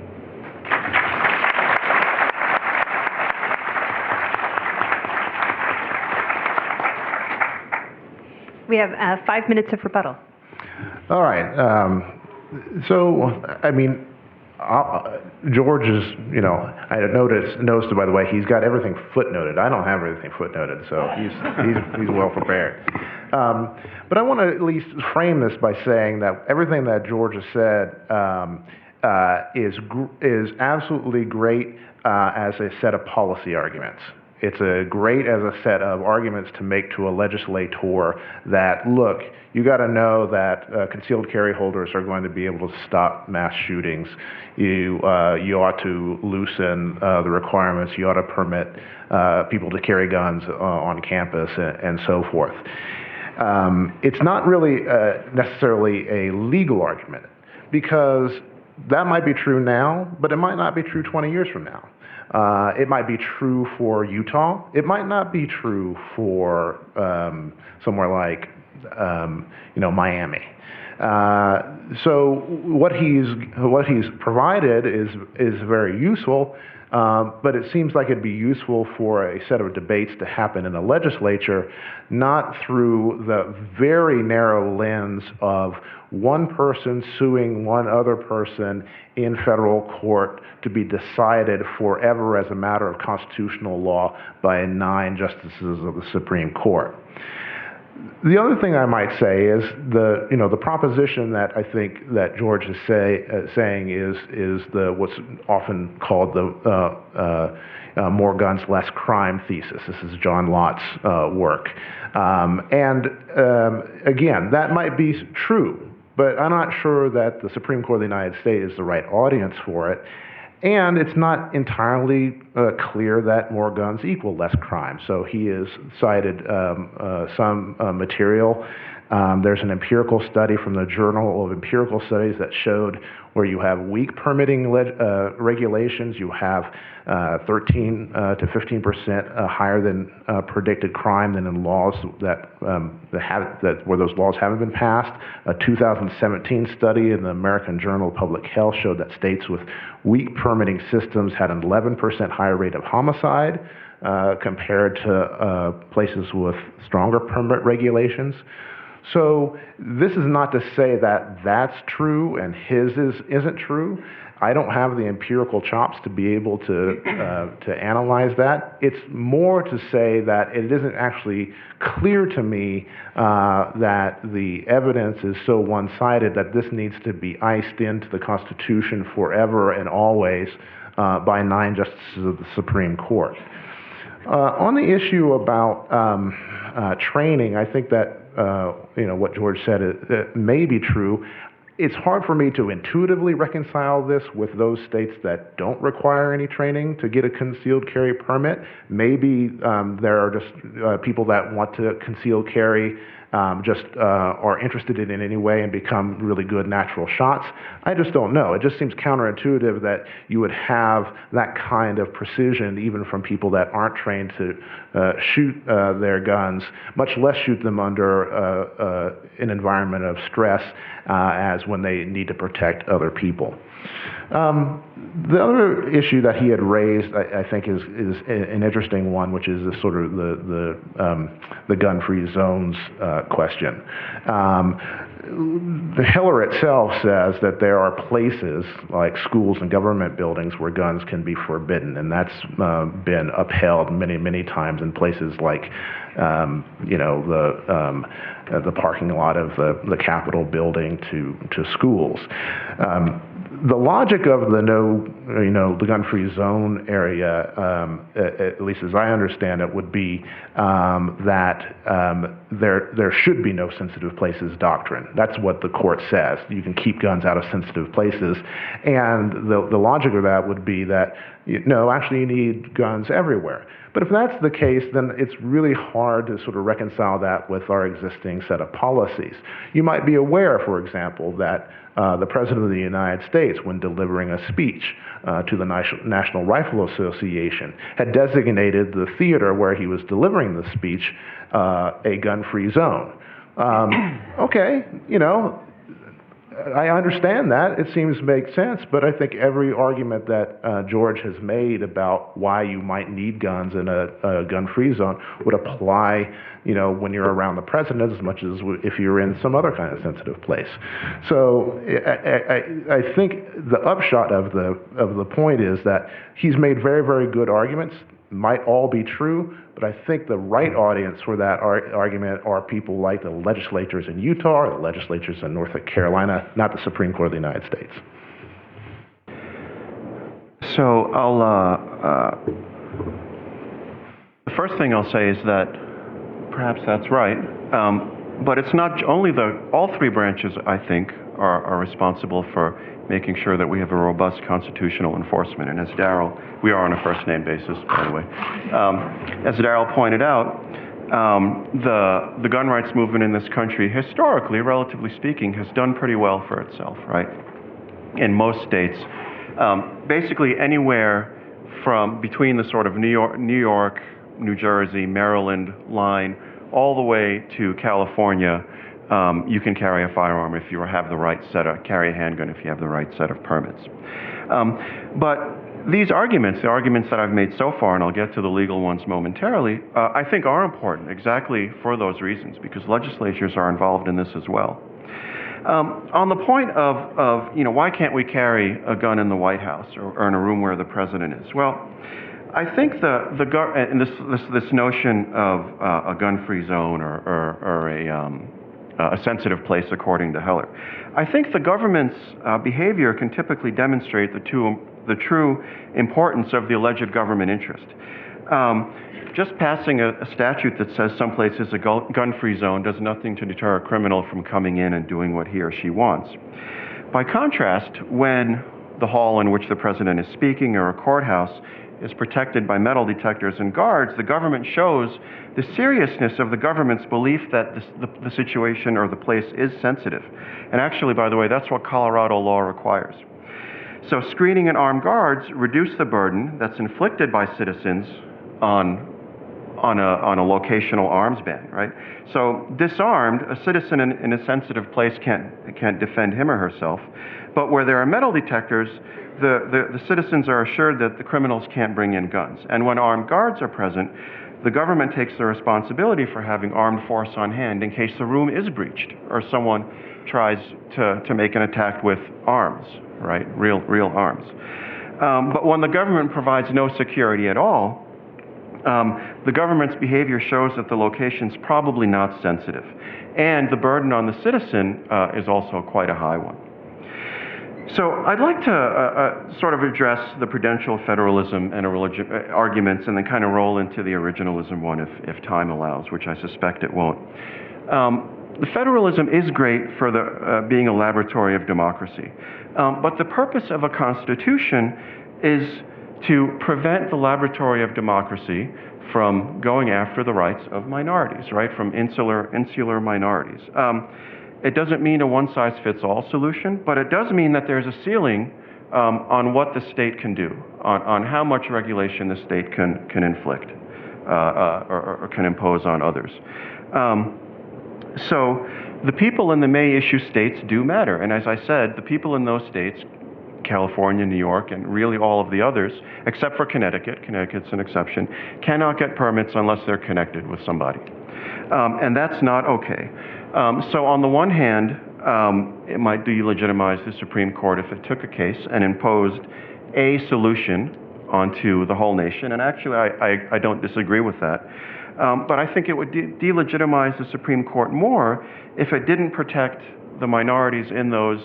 We have 5 minutes of rebuttal. All right. So, I mean, George is, I noticed, by the way, he's got everything footnoted. I don't have everything footnoted, so he's well prepared. But I want to at least frame this by saying that everything that George has said is absolutely great as a set of policy arguments. It's great as a set of arguments to make to a legislator that, look, you got to know that concealed carry holders are going to be able to stop mass shootings. You ought to loosen the requirements. You ought to permit people to carry guns on campus and so forth. It's not really necessarily a legal argument, because that might be true now, but it might not be true 20 years from now. It might be true for Utah. It might not be true for somewhere like Miami. So what he's provided is very useful, but it seems like it'd be useful for a set of debates to happen in a legislature, not through the very narrow lens of one person suing one other person in federal court to be decided forever as a matter of constitutional law by 9 justices of the Supreme Court. The other thing I might say is the proposition that I think that George is saying is what's often called the more guns, less crime thesis. This is John Lott's work. Again, that might be true, but I'm not sure that the Supreme Court of the United States is the right audience for it. And it's not entirely clear that more guns equal less crime. So he has cited some material. There's an empirical study from the Journal of Empirical Studies that showed where you have weak permitting regulations, you have 13 to 15% higher than predicted crime than in laws where those laws haven't been passed. A 2017 study in the American Journal of Public Health showed that states with weak permitting systems had an 11% higher rate of homicide compared to places with stronger permit regulations. So this is not to say that that's true and his isn't true. I don't have the empirical chops to be able to analyze that. It's more to say that it isn't actually clear to me that the evidence is so one-sided that this needs to be iced into the Constitution forever and always by 9 justices of the Supreme Court. On the issue about training, I think that what George said it may be true. It's hard for me to intuitively reconcile this with those states that don't require any training to get a concealed carry permit. Maybe there are just people that want to conceal carry are interested in it anyway and become really good natural shots. I just don't know. It just seems counterintuitive that you would have that kind of precision even from people that aren't trained to shoot their guns, much less shoot them under an environment of stress as when they need to protect other people. The other issue that he had raised, I think, is an interesting one, which is the sort of the gun-free zones question. The Heller itself says that there are places like schools and government buildings where guns can be forbidden, and that's been upheld many, many times in places like the parking lot of the Capitol building to schools. The logic of the gun-free zone area, at least as I understand it, would be that there should be no sensitive places doctrine. That's what the court says. You can keep guns out of sensitive places. And the logic of that would be that, no, actually you need guns everywhere. But if that's the case, then it's really hard to sort of reconcile that with our existing set of policies. You might be aware, for example, that the President of the United States, when delivering a speech to the National Rifle Association, had designated the theater where he was delivering the speech a gun-free zone. Okay, I understand that. It seems to make sense, but I think every argument that George has made about why you might need guns in a gun-free zone would apply, when you're around the president as much as if you're in some other kind of sensitive place. So I think the upshot of the point is that he's made very, very good arguments. Might all be true, but I think the right audience for that argument are people like the legislatures in Utah or the legislatures in North Carolina, not the Supreme Court of the United States. So the first thing I'll say is that perhaps that's right, but it's not only all three branches, I think, are responsible for making sure that we have a robust constitutional enforcement. And as we are on a first-name basis, by the way. As Darrell pointed out, the gun rights movement in this country, historically, relatively speaking, has done pretty well for itself, right? In most states, basically anywhere from between the sort of New York, New Jersey, Maryland line all the way to California, you can carry a firearm if you have the right carry a handgun if you have the right set of permits. But these arguments, the arguments that I've made so far, and I'll get to the legal ones momentarily, I think are important exactly for those reasons, because legislatures are involved in this as well. On the point of why can't we carry a gun in the White House or in a room where the president is? Well, I think and this notion of a gun-free zone or a sensitive place, according to Heller, I think the government's behavior can typically demonstrate the true importance of the alleged government interest. Just passing a statute that says someplace is a gun-free zone does nothing to deter a criminal from coming in and doing what he or she wants. By contrast, when the hall in which the president is speaking or a courthouse is protected by metal detectors and guards, the government shows the seriousness of the government's belief that the situation or the place is sensitive. And actually, by the way, that's what Colorado law requires. So screening and armed guards reduce the burden that's inflicted by citizens on a locational arms ban, right? So disarmed, a citizen in a sensitive place can't defend him or herself. But where there are metal detectors, the citizens are assured that the criminals can't bring in guns. And when armed guards are present, the government takes the responsibility for having armed force on hand in case the room is breached or someone tries to make an attack with arms, right? Real arms. But when the government provides no security at all, the government's behavior shows that the location's probably not sensitive. And the burden on the citizen is also quite a high one. So I'd like to sort of address the prudential federalism and arguments and then kind of roll into the originalism one if time allows, which I suspect it won't. The federalism is great for being a laboratory of democracy. But the purpose of a constitution is to prevent the laboratory of democracy from going after the rights of minorities, right? From insular minorities. It doesn't mean a one-size-fits-all solution, but it does mean that there's a ceiling on what the state can do, on how much regulation the state can inflict or can impose on others. So the people in the may-issue states do matter, and as I said, the people in those states, California, New York, and really all of the others, except for Connecticut's an exception, cannot get permits unless they're connected with somebody. And that's not okay. So on the one hand, it might delegitimize the Supreme Court if it took a case and imposed a solution onto the whole nation, and actually I don't disagree with that. But I think it would delegitimize the Supreme Court more if it didn't protect the minorities in those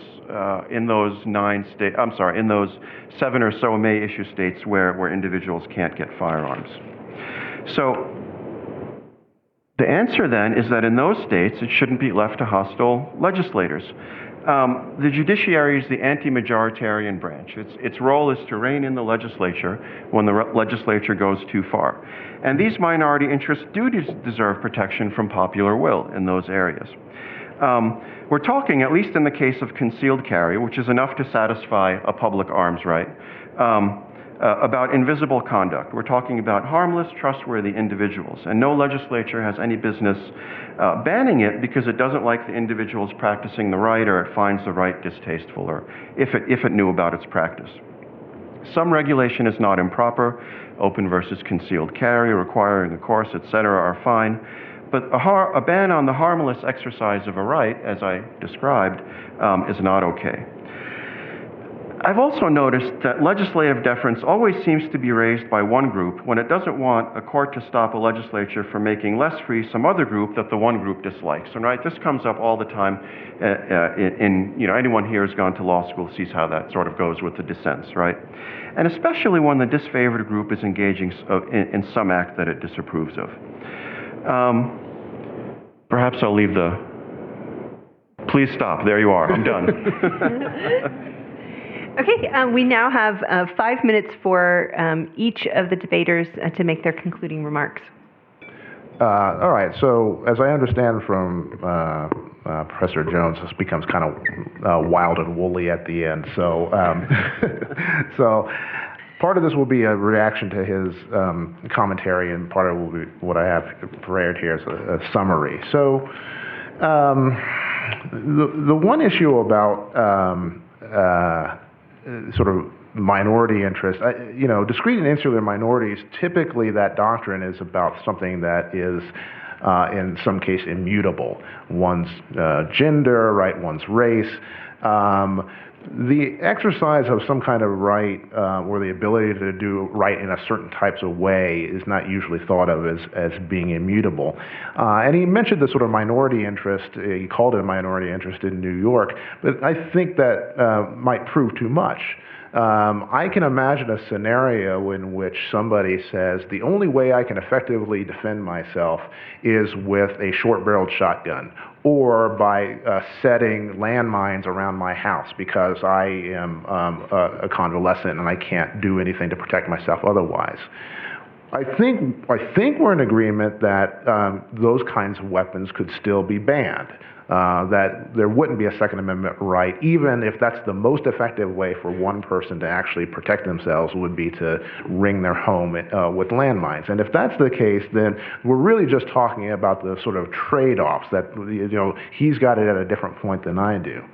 7 or so may-issue states where individuals can't get firearms. So the answer then is that in those states, it shouldn't be left to hostile legislators. The judiciary is the anti-majoritarian branch. Its role is to rein in the legislature when the legislature goes too far. And these minority interests do deserve protection from popular will in those areas. We're talking, at least in the case of concealed carry, which is enough to satisfy a public arms right, about invisible conduct. We're talking about harmless, trustworthy individuals, and no legislature has any business banning it because it doesn't like the individuals practicing the right, or it finds the right distasteful, or if it knew about its practice. Some regulation is not improper. Open versus concealed carry, requiring a course, etc. are fine. But a ban on the harmless exercise of a right, as I described, is not okay. I've also noticed that legislative deference always seems to be raised by one group when it doesn't want a court to stop a legislature from making less free some other group that the one group dislikes. And right, this comes up all the time. Anyone here who's gone to law school sees how that sort of goes with the dissents, right? And especially when the disfavored group is engaging in some act that it disapproves of. Perhaps I'll leave Please stop. There you are. I'm done. Okay, we now have 5 minutes for each of the debaters to make their concluding remarks. All right, so as I understand from Professor Jones, this becomes kind of wild and woolly at the end. So, Part of this will be a reaction to his commentary, and part of it will be what I have prepared here as a summary. So, the one issue about sort of minority interest, discrete and insular minorities, typically that doctrine is about something that is, in some case, immutable. One's gender, right? One's race. The exercise of some kind of right or the ability to do right in a certain types of way is not usually thought of as being immutable. And he mentioned the sort of minority interest, he called it a minority interest in New York, but I think that might prove too much. I can imagine a scenario in which somebody says, the only way I can effectively defend myself is with a short-barreled shotgun, or by setting landmines around my house because I am a convalescent and I can't do anything to protect myself otherwise. I think we're in agreement that those kinds of weapons could still be banned. That there wouldn't be a Second Amendment right, even if that's the most effective way for one person to actually protect themselves would be to ring their home with landmines. And if that's the case, then we're really just talking about the sort of trade-offs that, he's got it at a different point than I do.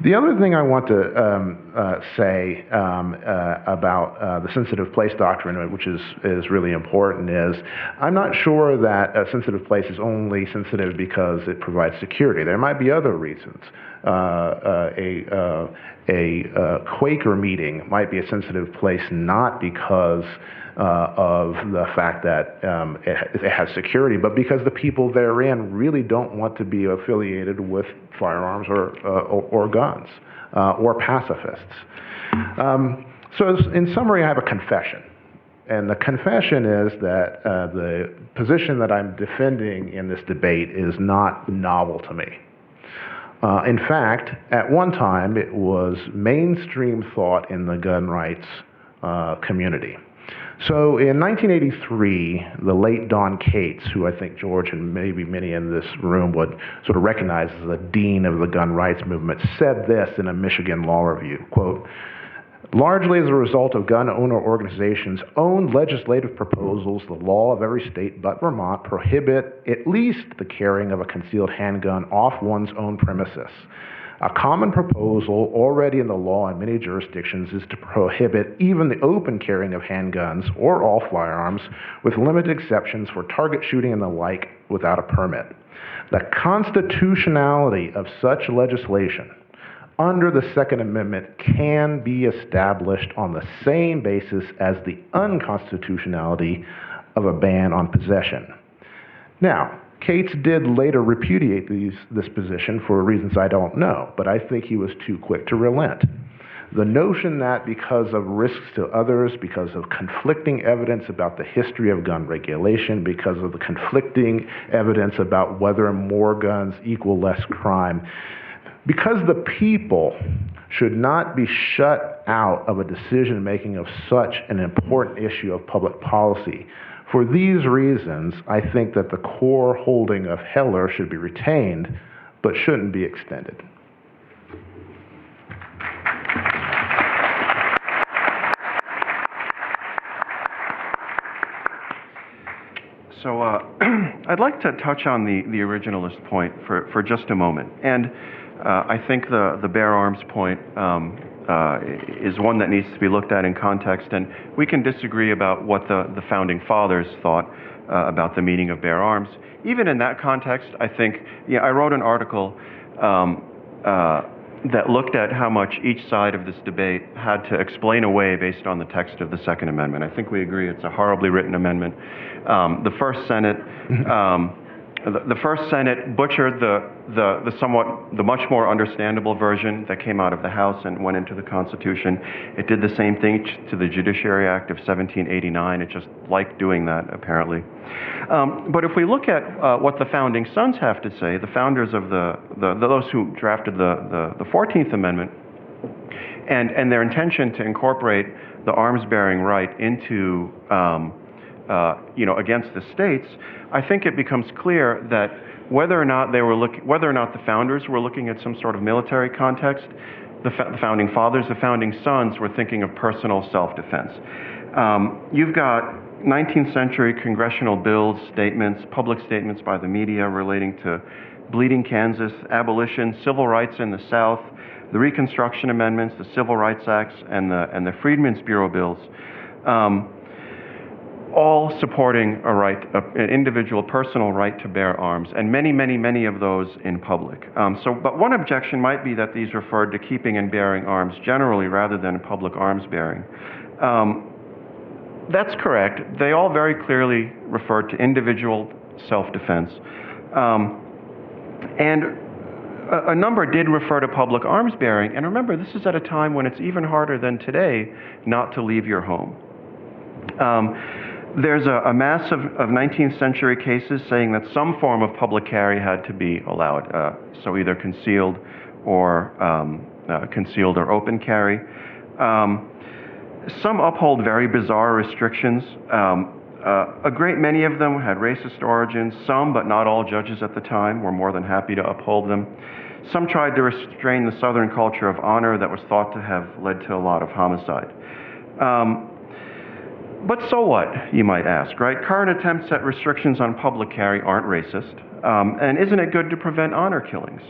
The other thing I want to say about the sensitive place doctrine, which is really important, is I'm not sure that a sensitive place is only sensitive because it provides security. There might be other reasons. A Quaker meeting might be a sensitive place not because of the fact that it has security, but because the people therein really don't want to be affiliated with firearms or guns or pacifists. So in summary, I have a confession. And the confession is that the position that I'm defending in this debate is not novel to me. In fact, at one time, it was mainstream thought in the gun rights community. So in 1983, the late Don Cates, who I think George and maybe many in this room would sort of recognize as the dean of the gun rights movement, said this in a Michigan Law Review, quote, "Largely as a result of gun owner organizations' own legislative proposals, the law of every state but Vermont prohibit at least the carrying of a concealed handgun off one's own premises. A common proposal already in the law in many jurisdictions is to prohibit even the open carrying of handguns or all firearms, with limited exceptions for target shooting and the like, without a permit. The constitutionality of such legislation under the Second Amendment can be established on the same basis as the unconstitutionality of a ban on possession." Now, Cates did later repudiate this position for reasons I don't know, but I think he was too quick to relent. The notion that because of risks to others, because of conflicting evidence about the history of gun regulation, because of the conflicting evidence about whether more guns equal less crime, because the people should not be shut out of a decision-making of such an important issue of public policy. For these reasons, I think that the core holding of Heller should be retained, but shouldn't be extended. So I'd like to touch on the originalist point for just a moment. And I think the bear arms point is one that needs to be looked at in context, and we can disagree about what the founding fathers thought about the meaning of bear arms. Even in that context, I think, I wrote an article that looked at how much each side of this debate had to explain away based on the text of the Second Amendment. I think we agree it's a horribly written amendment. The first Senate butchered the much more understandable version that came out of the House and went into the Constitution. It did the same thing to the Judiciary Act of 1789. It just liked doing that, apparently. But if we look at what the founding sons have to say, the founders of those who drafted the 14th Amendment, and their intention to incorporate the arms-bearing right into against the states, I think it becomes clear that whether or not the founders were looking at some sort of military context, the founding fathers, the founding sons were thinking of personal self-defense. You've got 19th century congressional bills, statements, public statements by the media relating to Bleeding Kansas, abolition, civil rights in the South, the Reconstruction Amendments, the Civil Rights Acts, and the Freedmen's Bureau bills, all supporting an individual personal right to bear arms, and many, many, many of those in public. But one objection might be that these referred to keeping and bearing arms generally rather than public arms bearing. That's correct. They all very clearly referred to individual self-defense. And a number did refer to public arms bearing. And remember, this is at a time when it's even harder than today not to leave your home. There's a mass of 19th century cases saying that some form of public carry had to be allowed. So either concealed or open carry. Some uphold very bizarre restrictions. A great many of them had racist origins. Some, but not all, judges at the time were more than happy to uphold them. Some tried to restrain the Southern culture of honor that was thought to have led to a lot of homicide. But so what, you might ask, right? Current attempts at restrictions on public carry aren't racist. And isn't it good to prevent honor killings?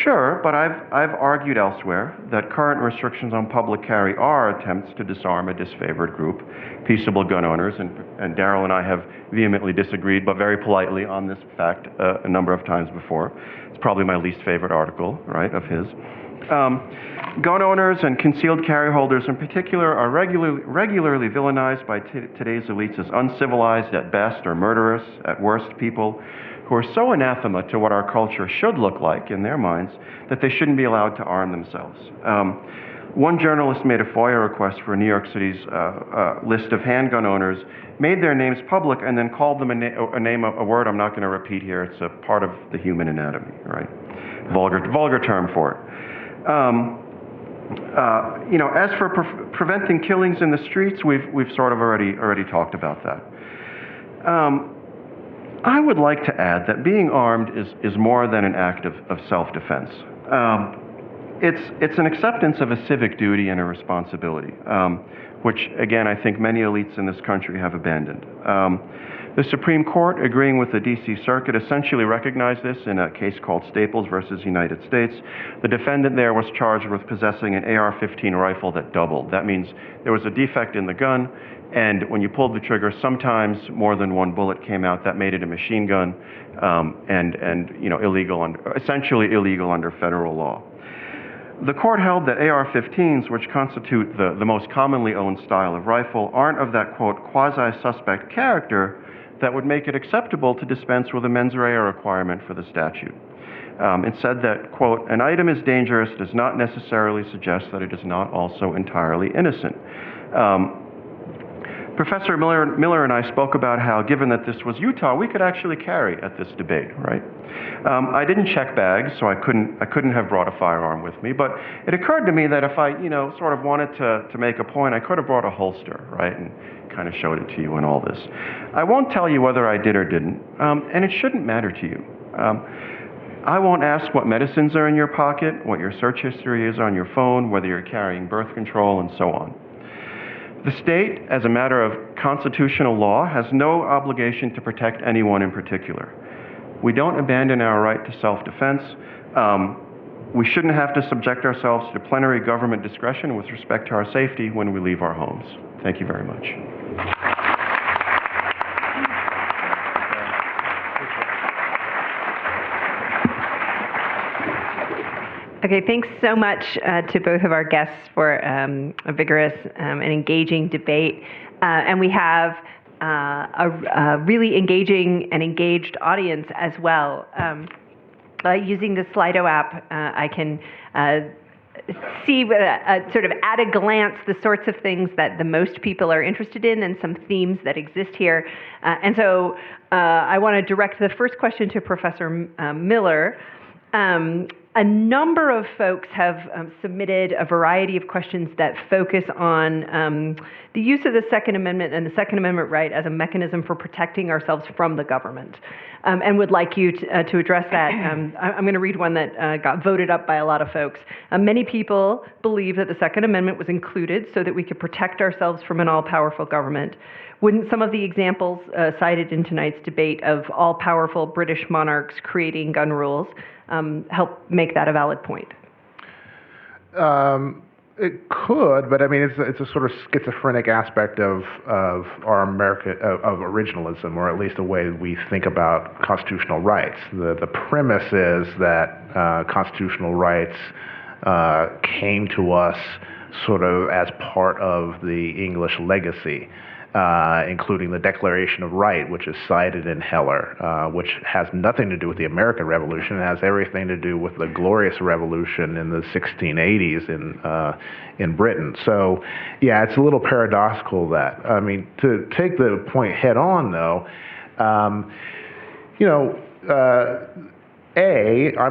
Sure, but I've argued elsewhere that current restrictions on public carry are attempts to disarm a disfavored group, peaceable gun owners, and Darrell and I have vehemently disagreed, but very politely on this fact a number of times before. It's probably my least favorite article, right, of his. Gun owners and concealed carry holders in particular are regularly villainized by today's elites as uncivilized at best or murderous at worst people who are so anathema to what our culture should look like in their minds that they shouldn't be allowed to arm themselves. One journalist made a FOIA request for New York City's list of handgun owners, made their names public, and then called them a word I'm not going to repeat here. It's a part of the human anatomy, right? Vulgar term for it. As for preventing killings in the streets, we've sort of already talked about that. I would like to add that being armed is more than an act of self-defense. It's an acceptance of a civic duty and a responsibility, which, again, I think many elites in this country have abandoned. The Supreme Court, agreeing with the D.C. Circuit, essentially recognized this in a case called Staples versus United States. The defendant there was charged with possessing an AR-15 rifle that doubled. That means there was a defect in the gun, and when you pulled the trigger, sometimes more than one bullet came out. That made it a machine gun, and essentially illegal under federal law. The court held that AR-15s, which constitute the most commonly owned style of rifle, aren't of that, quote, quasi-suspect character that would make it acceptable to dispense with a mens rea requirement for the statute. It said that, quote, an item is dangerous does not necessarily suggest that it is not also entirely innocent. Professor Miller and I spoke about how, given that this was Utah, we could actually carry at this debate, right? I didn't check bags, so I couldn't have brought a firearm with me, but it occurred to me that if I, sort of wanted to make a point, I could have brought a holster, right, and kind of showed it to you in all this. I won't tell you whether I did or didn't, and it shouldn't matter to you. I won't ask what medicines are in your pocket, what your search history is on your phone, whether you're carrying birth control, and so on. The state, as a matter of constitutional law, has no obligation to protect anyone in particular. We don't abandon our right to self-defense. We shouldn't have to subject ourselves to plenary government discretion with respect to our safety when we leave our homes. Thank you very much. Okay, thanks so much to both of our guests for a vigorous and engaging debate. And we have a really engaging and engaged audience as well. Using the Slido app, I can see sort of at a glance the sorts of things that the most people are interested in and some themes that exist here. And so I want to direct the first question to Professor Miller. A number of folks have submitted a variety of questions that focus on the use of the Second Amendment and the Second Amendment right as a mechanism for protecting ourselves from the government, and would like you to address that. I'm going to read one that got voted up by a lot of folks. Many people believe that the Second Amendment was included so that we could protect ourselves from an all-powerful government. Wouldn't some of the examples cited in tonight's debate of all-powerful British monarchs creating gun rules help make that a valid point? It could, but I mean, it's a sort of schizophrenic aspect of our of originalism, or at least the way we think about constitutional rights. The premise is that constitutional rights came to us sort of as part of the English legacy, including the Declaration of Right, which is cited in Heller, which has nothing to do with the American Revolution. It has everything to do with the Glorious Revolution in the 1680s in Britain. So, yeah, it's a little paradoxical that. I mean, to take the point head on, though, I'm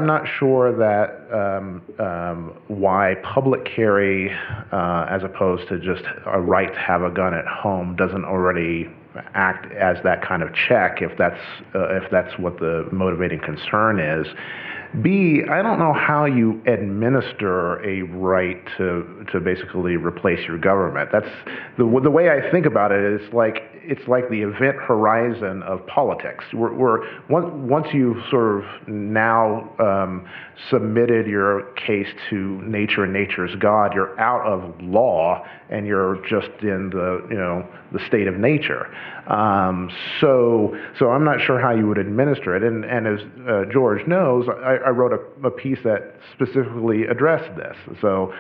not sure that why public carry, as opposed to just a right to have a gun at home, doesn't already act as that kind of check, if that's what the motivating concern is. B, I don't know how you administer a right to basically replace your government. That's the way I think about it is it's like the event horizon of politics. Once you've sort of now submitted your case to nature and nature's God, you're out of law and you're just in the state of nature. So I'm not sure how you would administer it. And as George knows, I wrote a piece that specifically addressed this. So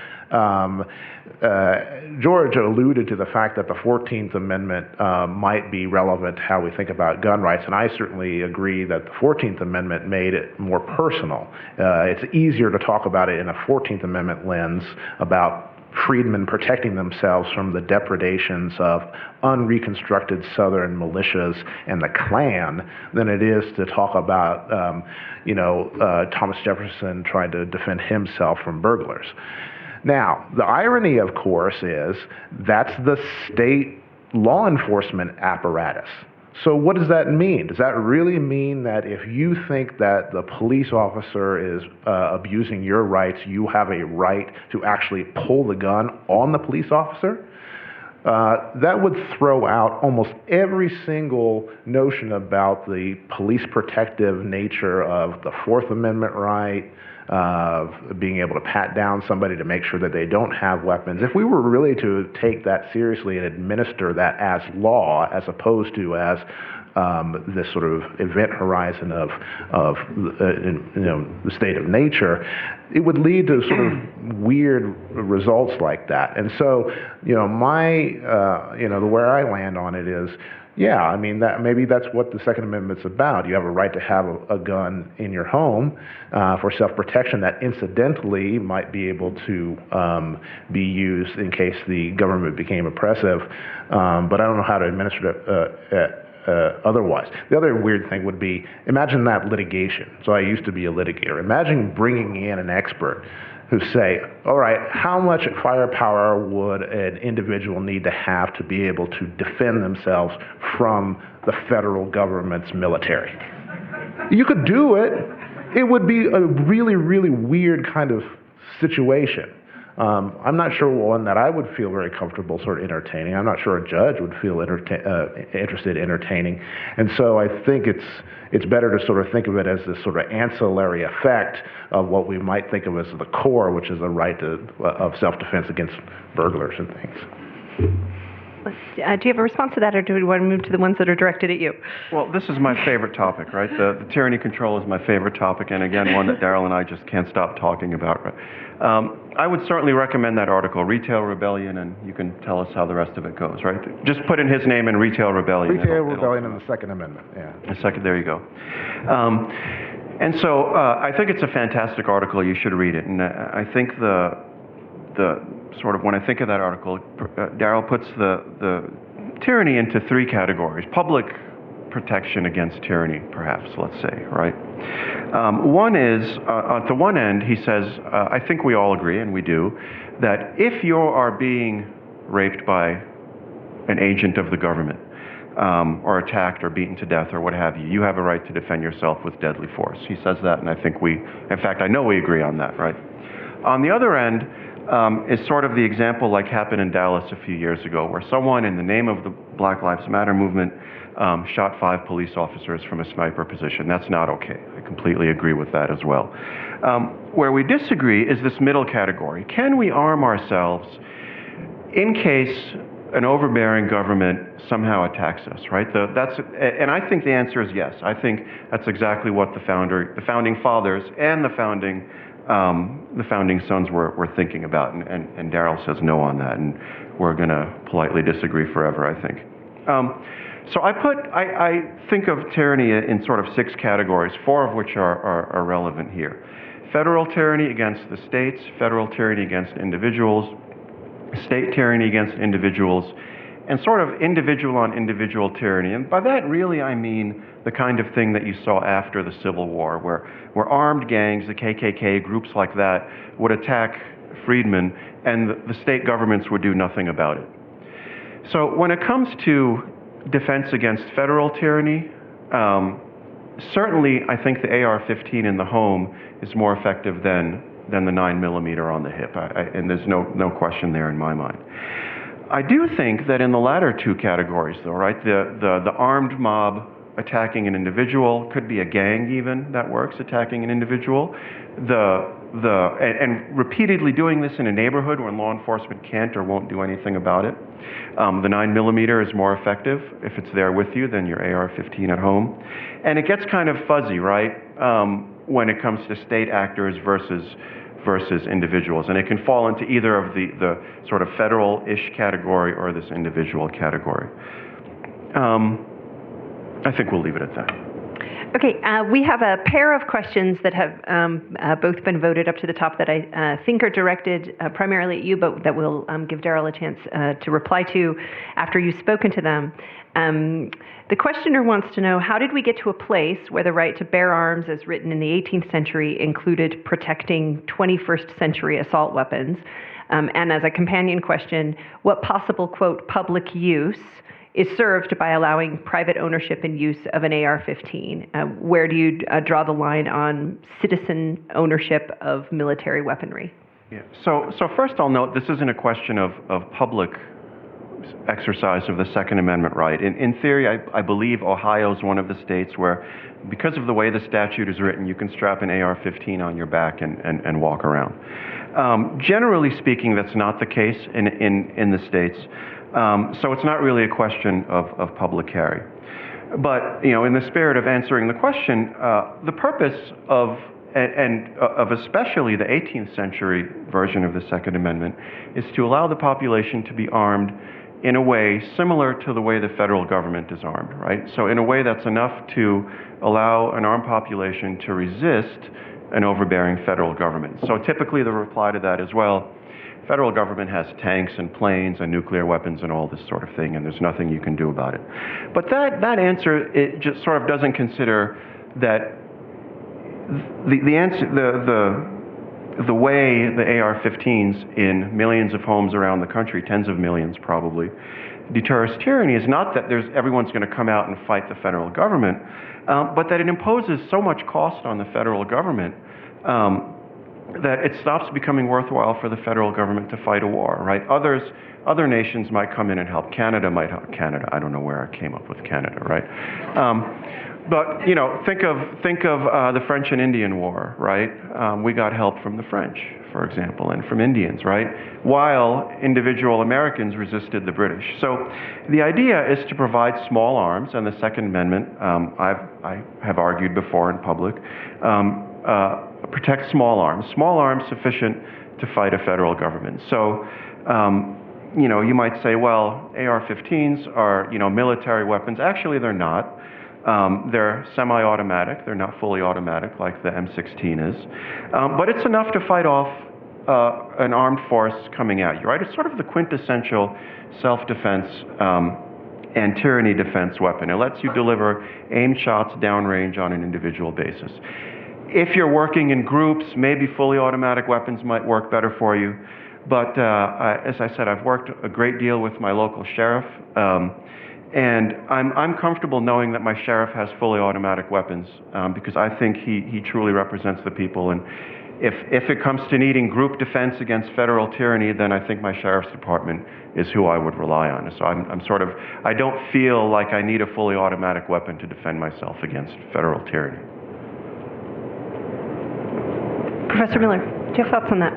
George alluded to the fact that the 14th Amendment might be relevant to how we think about gun rights, and I certainly agree that the 14th Amendment made it more personal. It's easier to talk about it in a 14th Amendment lens about freedmen protecting themselves from the depredations of unreconstructed Southern militias and the Klan than it is to talk about, Thomas Jefferson trying to defend himself from burglars. Now, the irony, of course, is that's the state law enforcement apparatus. So what does that mean? Does that really mean that if you think that the police officer is abusing your rights, you have a right to actually pull the gun on the police officer? That would throw out almost every single notion about the police protective nature of the Fourth Amendment right, of being able to pat down somebody to make sure that they don't have weapons. If we were really to take that seriously and administer that as law, as opposed to as this sort of event horizon of the state of nature, it would lead to sort of weird results like that. And so, where I land on it is, yeah, I mean, maybe that's what the Second Amendment's about. You have a right to have a gun in your home for self-protection that incidentally might be able to be used in case the government became oppressive, but I don't know how to administer it otherwise. The other weird thing would be, imagine that litigation. So I used to be a litigator. Imagine bringing in an expert who say, all right, how much firepower would an individual need to have to be able to defend themselves from the federal government's military? You could do it. It would be a really, really weird kind of situation. I'm not sure one that I would feel very comfortable sort of entertaining. I'm not sure a judge would feel interested in entertaining. And so I think it's better to sort of think of it as this sort of ancillary effect of what we might think of as the core, which is the right of self-defense against burglars and things. Do you have a response to that, or do we want to move to the ones that are directed at you? Well, this is my favorite topic, right? The tyranny control is my favorite topic, and again, one that Darrell and I just can't stop talking about. I would certainly recommend that article, Retail Rebellion, and you can tell us how the rest of it goes, right? Just put in his name in Retail Rebellion. Retail Rebellion and the Second Amendment, yeah. The second, there you go. And so I think it's a fantastic article. You should read it. And I think the sort of, when I think of that article, Darrell puts the tyranny into three categories: public protection against tyranny, perhaps, let's say, right? One is, at the one end, he says, I think we all agree, and we do, that if you are being raped by an agent of the government, or attacked or beaten to death or what have you, you have a right to defend yourself with deadly force. He says that, and I think in fact, I know we agree on that, right? On the other end is sort of the example like happened in Dallas a few years ago, where someone in the name of the Black Lives Matter movement shot 5 police officers from a sniper position. That's not okay. I completely agree with that as well. Where we disagree is this middle category. Can we arm ourselves in case an overbearing government somehow attacks us, right? And I think the answer is yes. I think that's exactly what the founding fathers and the founding sons were thinking about. And Darrell says no on that, and we're going to politely disagree forever, I think. So I think of tyranny in sort of 6 categories, 4 of which are relevant here. Federal tyranny against the states, federal tyranny against individuals, state tyranny against individuals, and sort of individual on individual tyranny. And by that, really, I mean the kind of thing that you saw after the Civil War, where armed gangs, the KKK, groups like that, would attack freedmen, and the state governments would do nothing about it. So when it comes to defense against federal tyranny, certainly I think the AR-15 in the home is more effective than the 9mm on the hip, and there's no question there in my mind. I do think that in the latter 2 categories, though, right, the armed mob attacking an individual, could be a gang even that works, attacking an individual, and repeatedly doing this in a neighborhood when law enforcement can't or won't do anything about it. The 9mm is more effective if it's there with you than your AR-15 at home. And it gets kind of fuzzy, right, when it comes to state actors versus individuals. And it can fall into either of the sort of federal-ish category or this individual category. I think we'll leave it at that. Okay, we have a pair of questions that have both been voted up to the top that I think are directed primarily at you, but that we'll give Darrell a chance to reply to after you've spoken to them. The questioner wants to know, how did we get to a place where the right to bear arms as written in the 18th century included protecting 21st century assault weapons? And as a companion question, what possible, quote, public use is served by allowing private ownership and use of an AR-15? Where do you draw the line on citizen ownership of military weaponry? Yeah. So first I'll note this isn't a question of public exercise of the Second Amendment right. In theory, I believe Ohio is one of the states where, because of the way the statute is written, you can strap an AR-15 on your back and walk around. Generally speaking, that's not the case in the states. So it's not really a question of public carry. But, in the spirit of answering the question, the purpose of especially the 18th century version of the Second Amendment is to allow the population to be armed in a way similar to the way the federal government is armed, right? So in a way that's enough to allow an armed population to resist an overbearing federal government. So typically the reply to that is, well, federal government has tanks and planes and nuclear weapons and all this sort of thing, and there's nothing you can do about it. But that answer, it just sort of doesn't consider that the way the AR-15s in millions of homes around the country, tens of millions probably, deters tyranny is not that everyone's going to come out and fight the federal government, but that it imposes so much cost on the federal government that it stops becoming worthwhile for the federal government to fight a war, right? Other nations might come in and help. Canada might help. Canada, I don't know where I came up with Canada, right? But think of the French and Indian War, right? We got help from the French, for example, and from Indians, right? While individual Americans resisted the British. So the idea is to provide small arms, and the Second Amendment, I have argued before in public, protect small arms sufficient to fight a federal government. So, you might say, well, AR-15s are, military weapons. Actually, they're not. They're semi-automatic. They're not fully automatic like the M16 is. But it's enough to fight off an armed force coming at you, right? It's sort of the quintessential self-defense and tyranny defense weapon. It lets you deliver aimed shots downrange on an individual basis. If you're working in groups, maybe fully automatic weapons might work better for you. But as I said, I've worked a great deal with my local sheriff, and I'm comfortable knowing that my sheriff has fully automatic weapons because I think he truly represents the people. And if it comes to needing group defense against federal tyranny, then I think my sheriff's department is who I would rely on. So I don't feel like I need a fully automatic weapon to defend myself against federal tyranny. Professor Miller, do you have thoughts on that?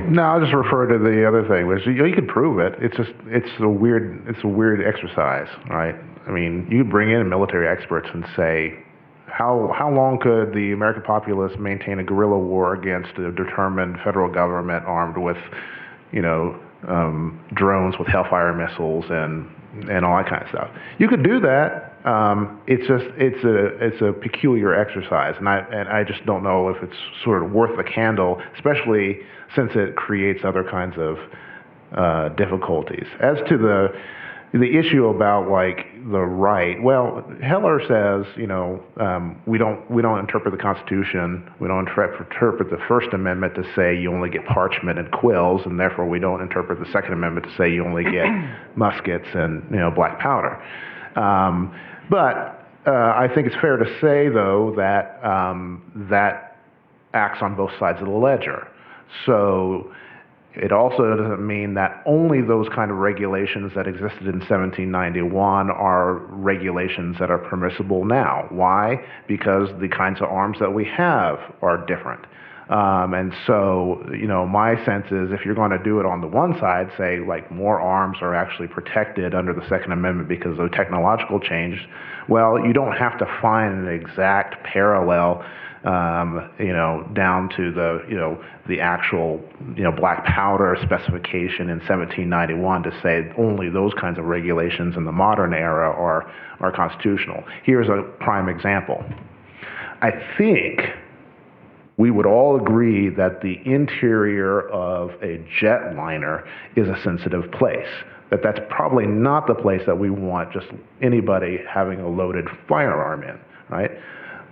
No, I'll just refer to the other thing, which you could prove it. It's a weird exercise, right? I mean, you bring in military experts and say, how long could the American populace maintain a guerrilla war against a determined federal government armed with, drones with Hellfire missiles and all that kind of stuff? You could do that. It's a peculiar exercise, and I just don't know if it's sort of worth the candle, especially since it creates other kinds of difficulties. As to the issue about like the right, well, Heller says, we don't interpret the Constitution, we don't interpret the First Amendment to say you only get parchment and quills, and therefore we don't interpret the Second Amendment to say you only get muskets and black powder. But I think it's fair to say, though, that that acts on both sides of the ledger. So it also doesn't mean that only those kind of regulations that existed in 1791 are regulations that are permissible now. Why? Because the kinds of arms that we have are different. And so, my sense is if you're going to do it on the one side, say like more arms are actually protected under the Second Amendment because of technological change, well, you don't have to find an exact parallel, down to the actual, black powder specification in 1791 to say only those kinds of regulations in the modern era are constitutional. Here's a prime example. I think we would all agree that the interior of a jetliner is a sensitive place, that's probably not the place that we want just anybody having a loaded firearm in, right?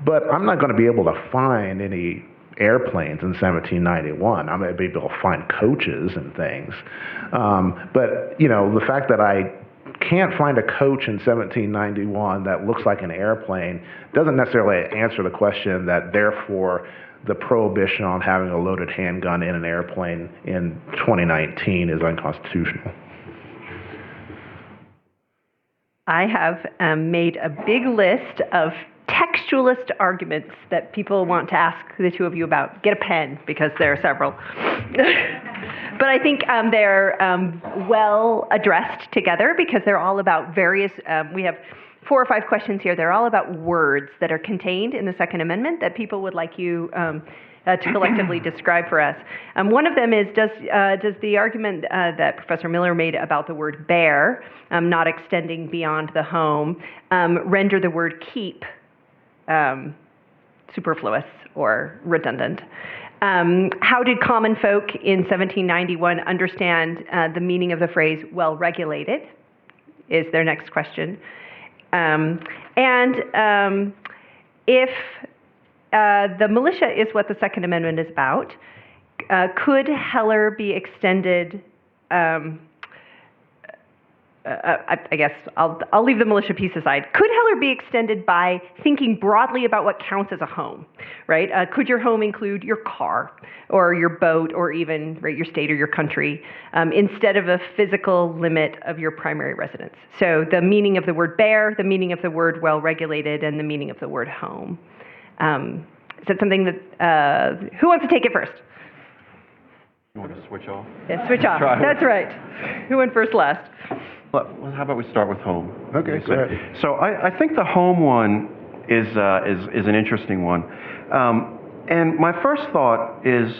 But I'm not going to be able to find any airplanes in 1791. I may be able to find coaches and things. But, the fact that I can't find a coach in 1791 that looks like an airplane doesn't necessarily answer the question that therefore the prohibition on having a loaded handgun in an airplane in 2019 is unconstitutional. I have made a big list of textualist arguments that people want to ask the two of you about. Get a pen, because there are several. But I think they're well addressed together because they're all about various, we have 4 or 5 questions here. They're all about words that are contained in the Second Amendment that people would like you to collectively describe for us. One of them is, does the argument that Professor Miller made about the word bear, not extending beyond the home, render the word keep superfluous or redundant? How did common folk in 1791 understand the meaning of the phrase well-regulated, is their next question. If the militia is what the Second Amendment is about, could Heller be extended, I guess I'll leave the militia piece aside. Could Heller be extended by thinking broadly about what counts as a home, right? Could your home include your car or your boat or even your state or your country instead of a physical limit of your primary residence? So the meaning of the word bear, the meaning of the word well-regulated, and the meaning of the word home. Is that something that, who wants to take it first? You want to switch off? Yeah, switch off. That's right. Who went first last? Well, how about we start with home? Okay, go ahead. So I think the home one is an interesting one. And my first thought is,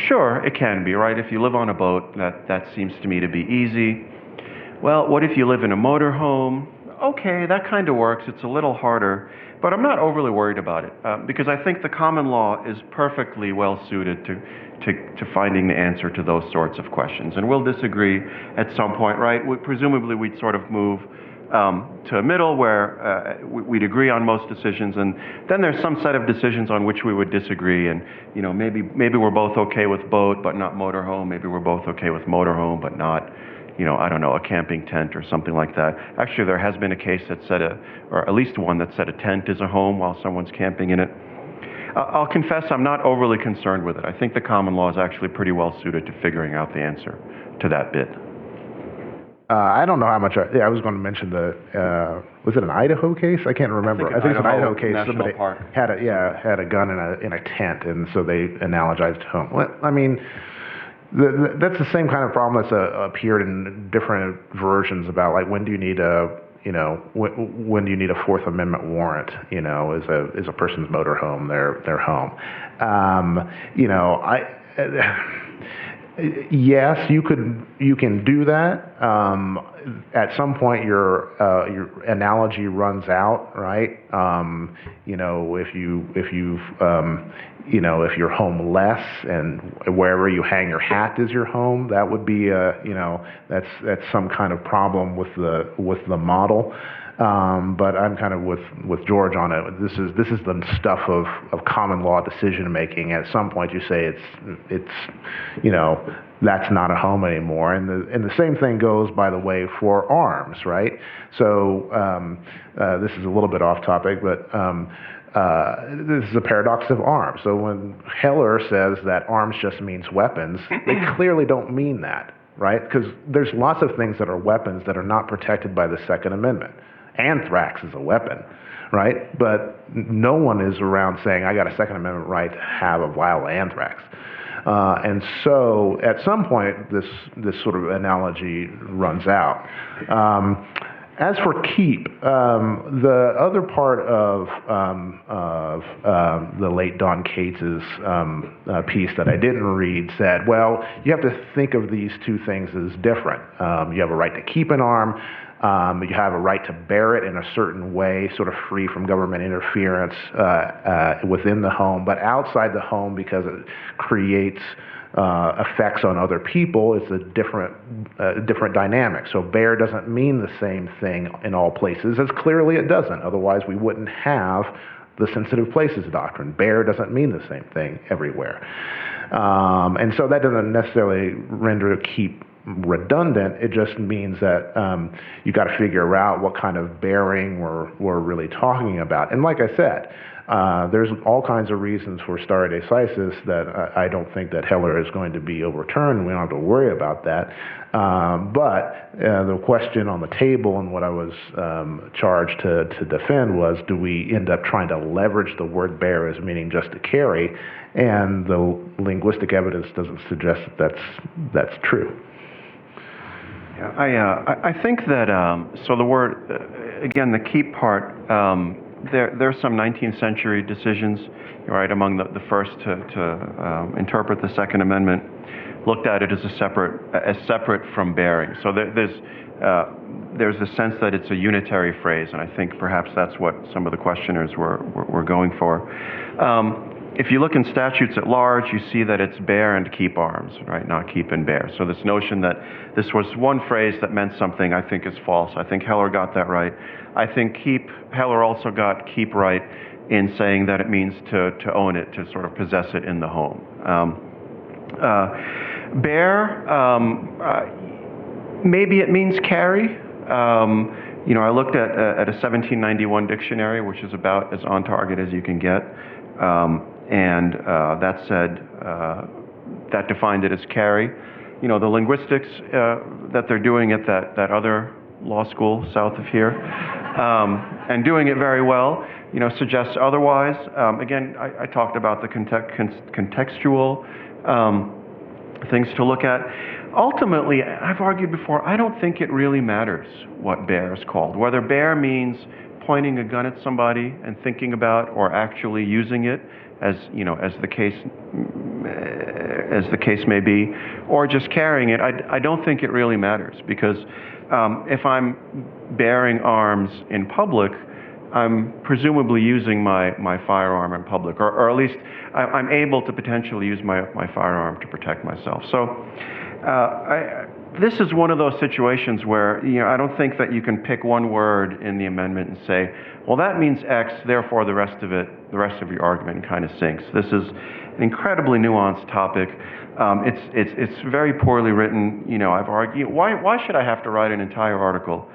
sure, it can be, right? If you live on a boat, that seems to me to be easy. Well, what if you live in a motorhome? Okay, that kind of works. It's a little harder. But I'm not overly worried about it because I think the common law is perfectly well suited to finding the answer to those sorts of questions. And we'll disagree at some point, right? Presumably we'd sort of move to a middle where we'd agree on most decisions, and then there's some set of decisions on which we would disagree. And maybe we're both okay with boat but not motorhome. Maybe we're both okay with motorhome but not, I don't know, a camping tent or something like that. Actually, there has been a case that said or at least one that said a tent is a home while someone's camping in it. I'll confess I'm not overly concerned with it. I think the common law is actually pretty well suited to figuring out the answer to that bit. I don't know how much. I was going to mention was it an Idaho case? I can't remember. I think it's an Idaho case. Somebody had a gun in a tent, and so they analogized to home. Well, I mean, that's the same kind of problem that's appeared in different versions about like when do you need when do you need a Fourth Amendment warrant? Is a person's motorhome their home? Yes, you can do that. At some point, your analogy runs out, right? If you're homeless and wherever you hang your hat is your home, that would be that's some kind of problem with the model. But I'm kind of with George on it. This is the stuff of common law decision making. At some point, you say it's that's not a home anymore. And the same thing goes, by the way, for arms, right? So this is a little bit off topic, but this is a paradox of arms. So when Heller says that arms just means weapons, they clearly don't mean that, right? Because there's lots of things that are weapons that are not protected by the Second Amendment. Anthrax is a weapon, right? But no one is around saying, I got a Second Amendment right to have a vial of anthrax. And so at some point, this sort of analogy runs out. As for keep, the other part of the late Don Cates's piece that I didn't read said, well, you have to think of these two things as different. You have a right to keep an arm. You have a right to bear it in a certain way, sort of free from government interference within the home, but outside the home because it creates effects on other people. It's a different dynamic. So bear doesn't mean the same thing in all places, as clearly it doesn't. Otherwise, we wouldn't have the sensitive places doctrine. Bear doesn't mean the same thing everywhere. And so that doesn't necessarily render keep redundant. It just means that you got to figure out what kind of bearing we're really talking about. And like I said, there's all kinds of reasons for stare decisis that I don't think that Heller is going to be overturned. We don't have to worry about that. But the question on the table and what I was charged to defend was, do we end up trying to leverage the word bear as meaning just to carry? And the linguistic evidence doesn't suggest that that's true. Yeah, I think that, so the word, again, the keep part, there's some 19th century decisions, right, among the first to interpret the Second Amendment, looked at it as separate from bearing. So there's a sense that it's a unitary phrase, and I think perhaps that's what some of the questioners were going for. If you look in statutes at large, you see that it's bear and keep arms, right? Not keep and bear. So this notion that this was one phrase that meant something, I think is false. I think Heller got that right. I think Heller also got keep right in saying that it means to own it, to sort of possess it in the home. Bear, maybe it means carry. I looked at a 1791 dictionary, which is about as on target as you can get. And that said, that defined it as carry. The linguistics that they're doing at that other law school south of here, and doing it very well, suggests otherwise. Again, I talked about the contextual things to look at. Ultimately, I've argued before, I don't think it really matters what bear is called. Whether bear means pointing a gun at somebody and thinking about or actually using it, as the case may be, or just carrying it, I don't think it really matters, because if I'm bearing arms in public, I'm presumably using my firearm in public, or at least I'm able to potentially use my firearm to protect myself. So this is one of those situations where, I don't think that you can pick one word in the amendment and say, well, that means X, therefore the rest of your argument kind of sinks. This is an incredibly nuanced topic. It's very poorly written. I've argued, why should I have to write an entire article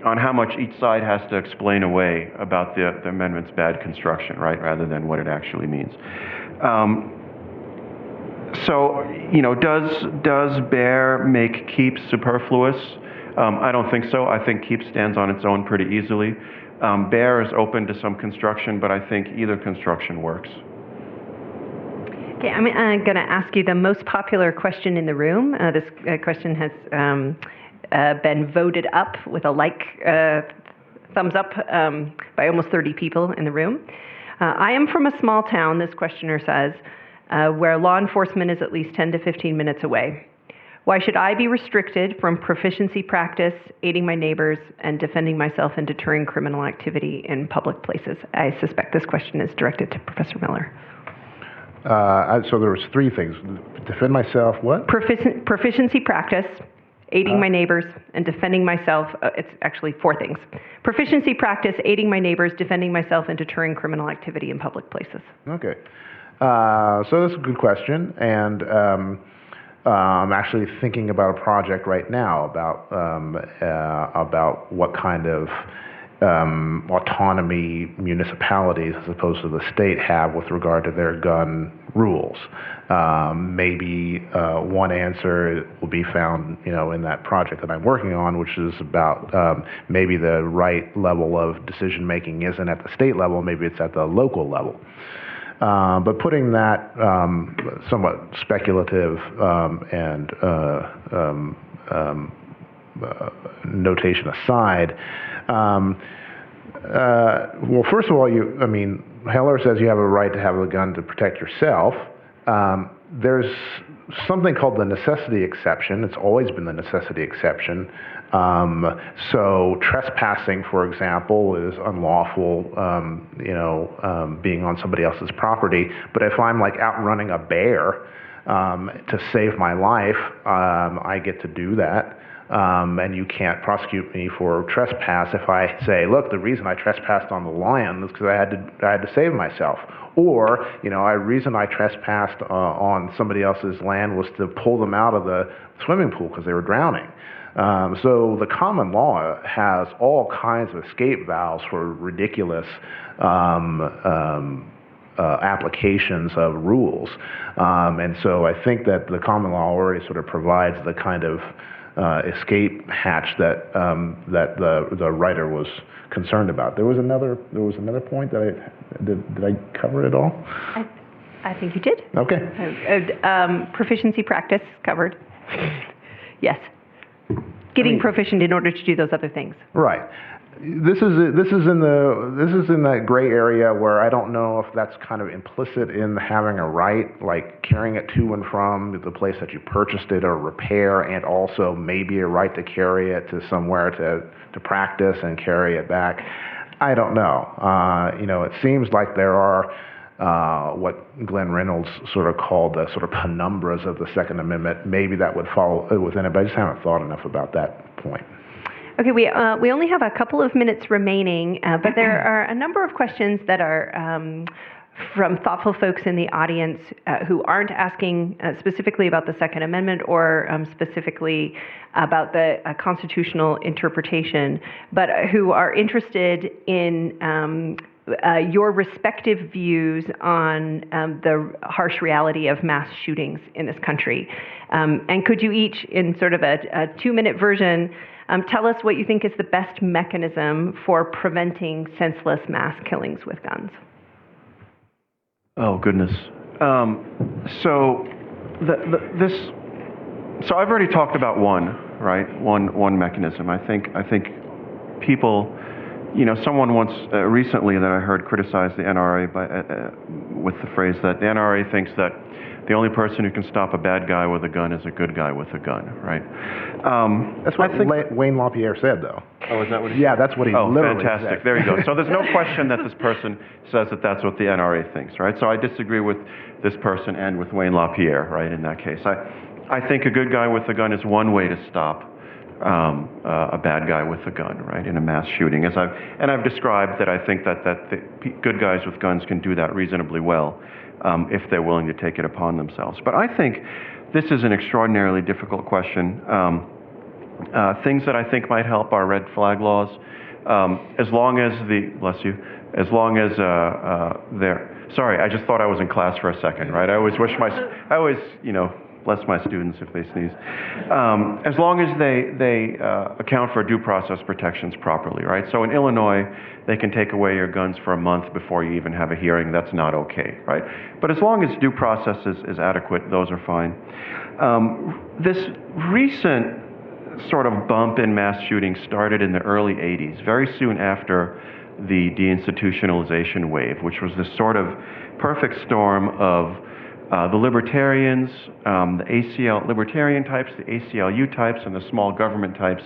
on how much each side has to explain away about the amendment's bad construction, right, rather than what it actually means. So, does Bear make keep superfluous? I don't think so. I think keep stands on its own pretty easily. Bear is open to some construction, but I think either construction works. Okay, I'm going to ask you the most popular question in the room. This question has been voted up with a thumbs up by almost 30 people in the room. I am from a small town, this questioner says, where law enforcement is at least 10 to 15 minutes away. Why should I be restricted from proficiency practice, aiding my neighbors, and defending myself and deterring criminal activity in public places? I suspect this question is directed to Professor Miller. So there was three things. Defend myself, what? Proficiency practice, aiding my neighbors, and defending myself. It's actually four things. Proficiency practice, aiding my neighbors, defending myself, and deterring criminal activity in public places. Okay. So that's a good question, and I'm actually thinking about a project right now about what kind of autonomy municipalities, as opposed to the state, have with regard to their gun rules. Maybe one answer will be found, in that project that I'm working on, which is about maybe the right level of decision making isn't at the state level, maybe it's at the local level. But putting that somewhat speculative and notation aside, well, first of all, Heller says you have a right to have a gun to protect yourself. There's something called the necessity exception. It's always been the necessity exception. So trespassing, for example, is unlawful, being on somebody else's property. But if I'm outrunning a bear to save my life, I get to do that. And you can't prosecute me for trespass if I say, look, the reason I trespassed on the lion is because I had to save myself. Or, the reason I trespassed on somebody else's land was to pull them out of the swimming pool because they were drowning. So the common law has all kinds of escape valves for ridiculous applications of rules. And so I think that the common law already sort of provides the kind of escape hatch that the writer was concerned about. There was another point that did I cover it all? I think you did. Okay. Proficiency practice covered. Yes. Getting proficient in order to do those other things. Right. This is in that gray area where I don't know if that's kind of implicit in having a right, like carrying it to and from the place that you purchased it or repair, and also maybe a right to carry it to somewhere to practice and carry it back. I don't know. It seems like there are what Glenn Reynolds sort of called the sort of penumbras of the Second Amendment. Maybe that would fall within it, but I just haven't thought enough about that point. Okay, we only have a couple of minutes remaining, but there are a number of questions that are from thoughtful folks in the audience who aren't asking specifically about the Second Amendment or specifically about the constitutional interpretation, but who are interested in your respective views on the harsh reality of mass shootings in this country. And could you each, in sort of a 2-minute version, tell us what you think is the best mechanism for preventing senseless mass killings with guns? Oh, goodness. So I've already talked about one, right? One mechanism. I think people Someone once recently that I heard criticized the NRA with the phrase that the NRA thinks that the only person who can stop a bad guy with a gun is a good guy with a gun, right? That's what Wayne LaPierre said, though. Oh, is that what he Yeah, said? that's what he literally fantastic. said. There you go. So there's no question that this person says that that's what the NRA thinks, right? So I disagree with this person and with Wayne LaPierre, right, in that case. I think a good guy with a gun is one way to stop a bad guy with a gun, right, in a mass shooting. I've described that I think that the good guys with guns can do that reasonably well if they're willing to take it upon themselves. But I think this is an extraordinarily difficult question. Things that I think might help are red flag laws. As long as sorry, I just thought I was in class for a second, right? I always bless my students if they sneeze. As long as they account for due process protections properly, right? So in Illinois, they can take away your guns for a month before you even have a hearing. That's not okay, right? But as long as due process is adequate, those are fine. This recent sort of bump in mass shootings started in the early 80s, very soon after the deinstitutionalization wave, which was this sort of perfect storm of the libertarians, the libertarian types, the ACLU types, and the small government types,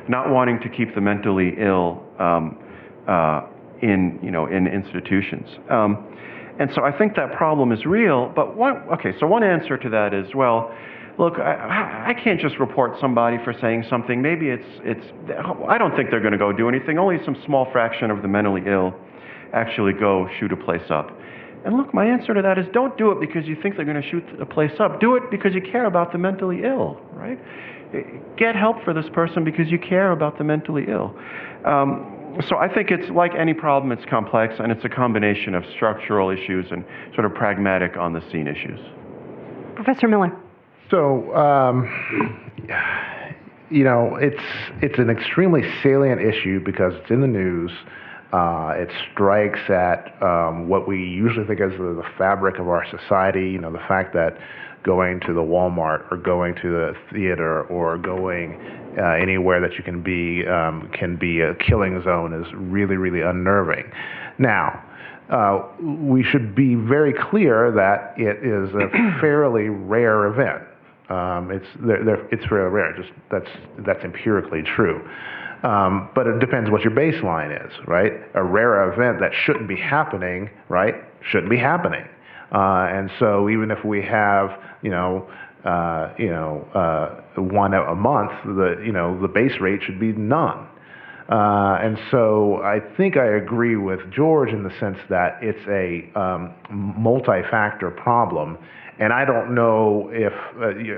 not wanting to keep the mentally ill in institutions. And so I think that problem is real. But one answer to that is, well, look, I can't just report somebody for saying something. Maybe I don't think they're going to go do anything. Only some small fraction of the mentally ill actually go shoot a place up. And look, my answer to that is don't do it because you think they're going to shoot a place up. Do it because you care about the mentally ill, right? Get help for this person because you care about the mentally ill. So I think it's like any problem, it's complex, and it's a combination of structural issues and sort of pragmatic on the scene issues. Professor Miller. So, it's an extremely salient issue because it's in the news. It strikes at what we usually think of as the fabric of our society. The fact that going to the Walmart or going to the theater or going anywhere that you can be a killing zone is really, really unnerving. Now, we should be very clear that it is a fairly rare event. It's fairly rare. That's empirically true. But it depends what your baseline is, right? A rare event that shouldn't be happening, right? Shouldn't be happening. And so even if we have, one a month, the base rate should be none. And so I think I agree with George in the sense that it's a multi-factor problem. And I don't know if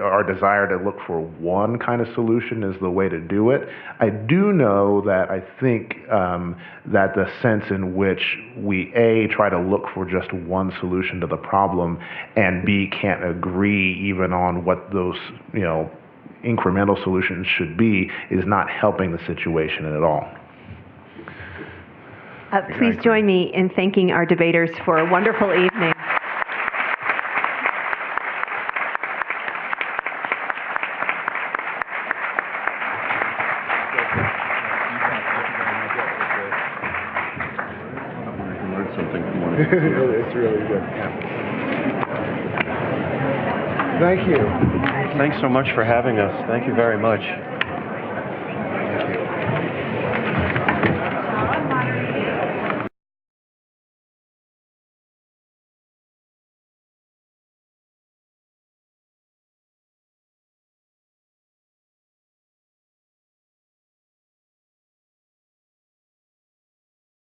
our desire to look for one kind of solution is the way to do it. I do know that I think that the sense in which we, A, try to look for just one solution to the problem, and B, can't agree even on what those, incremental solutions should be, is not helping the situation at all. Please join me in thanking our debaters for a wonderful evening. It's really good. Yeah. Thank you. Thanks so much for having us. Thank you very much.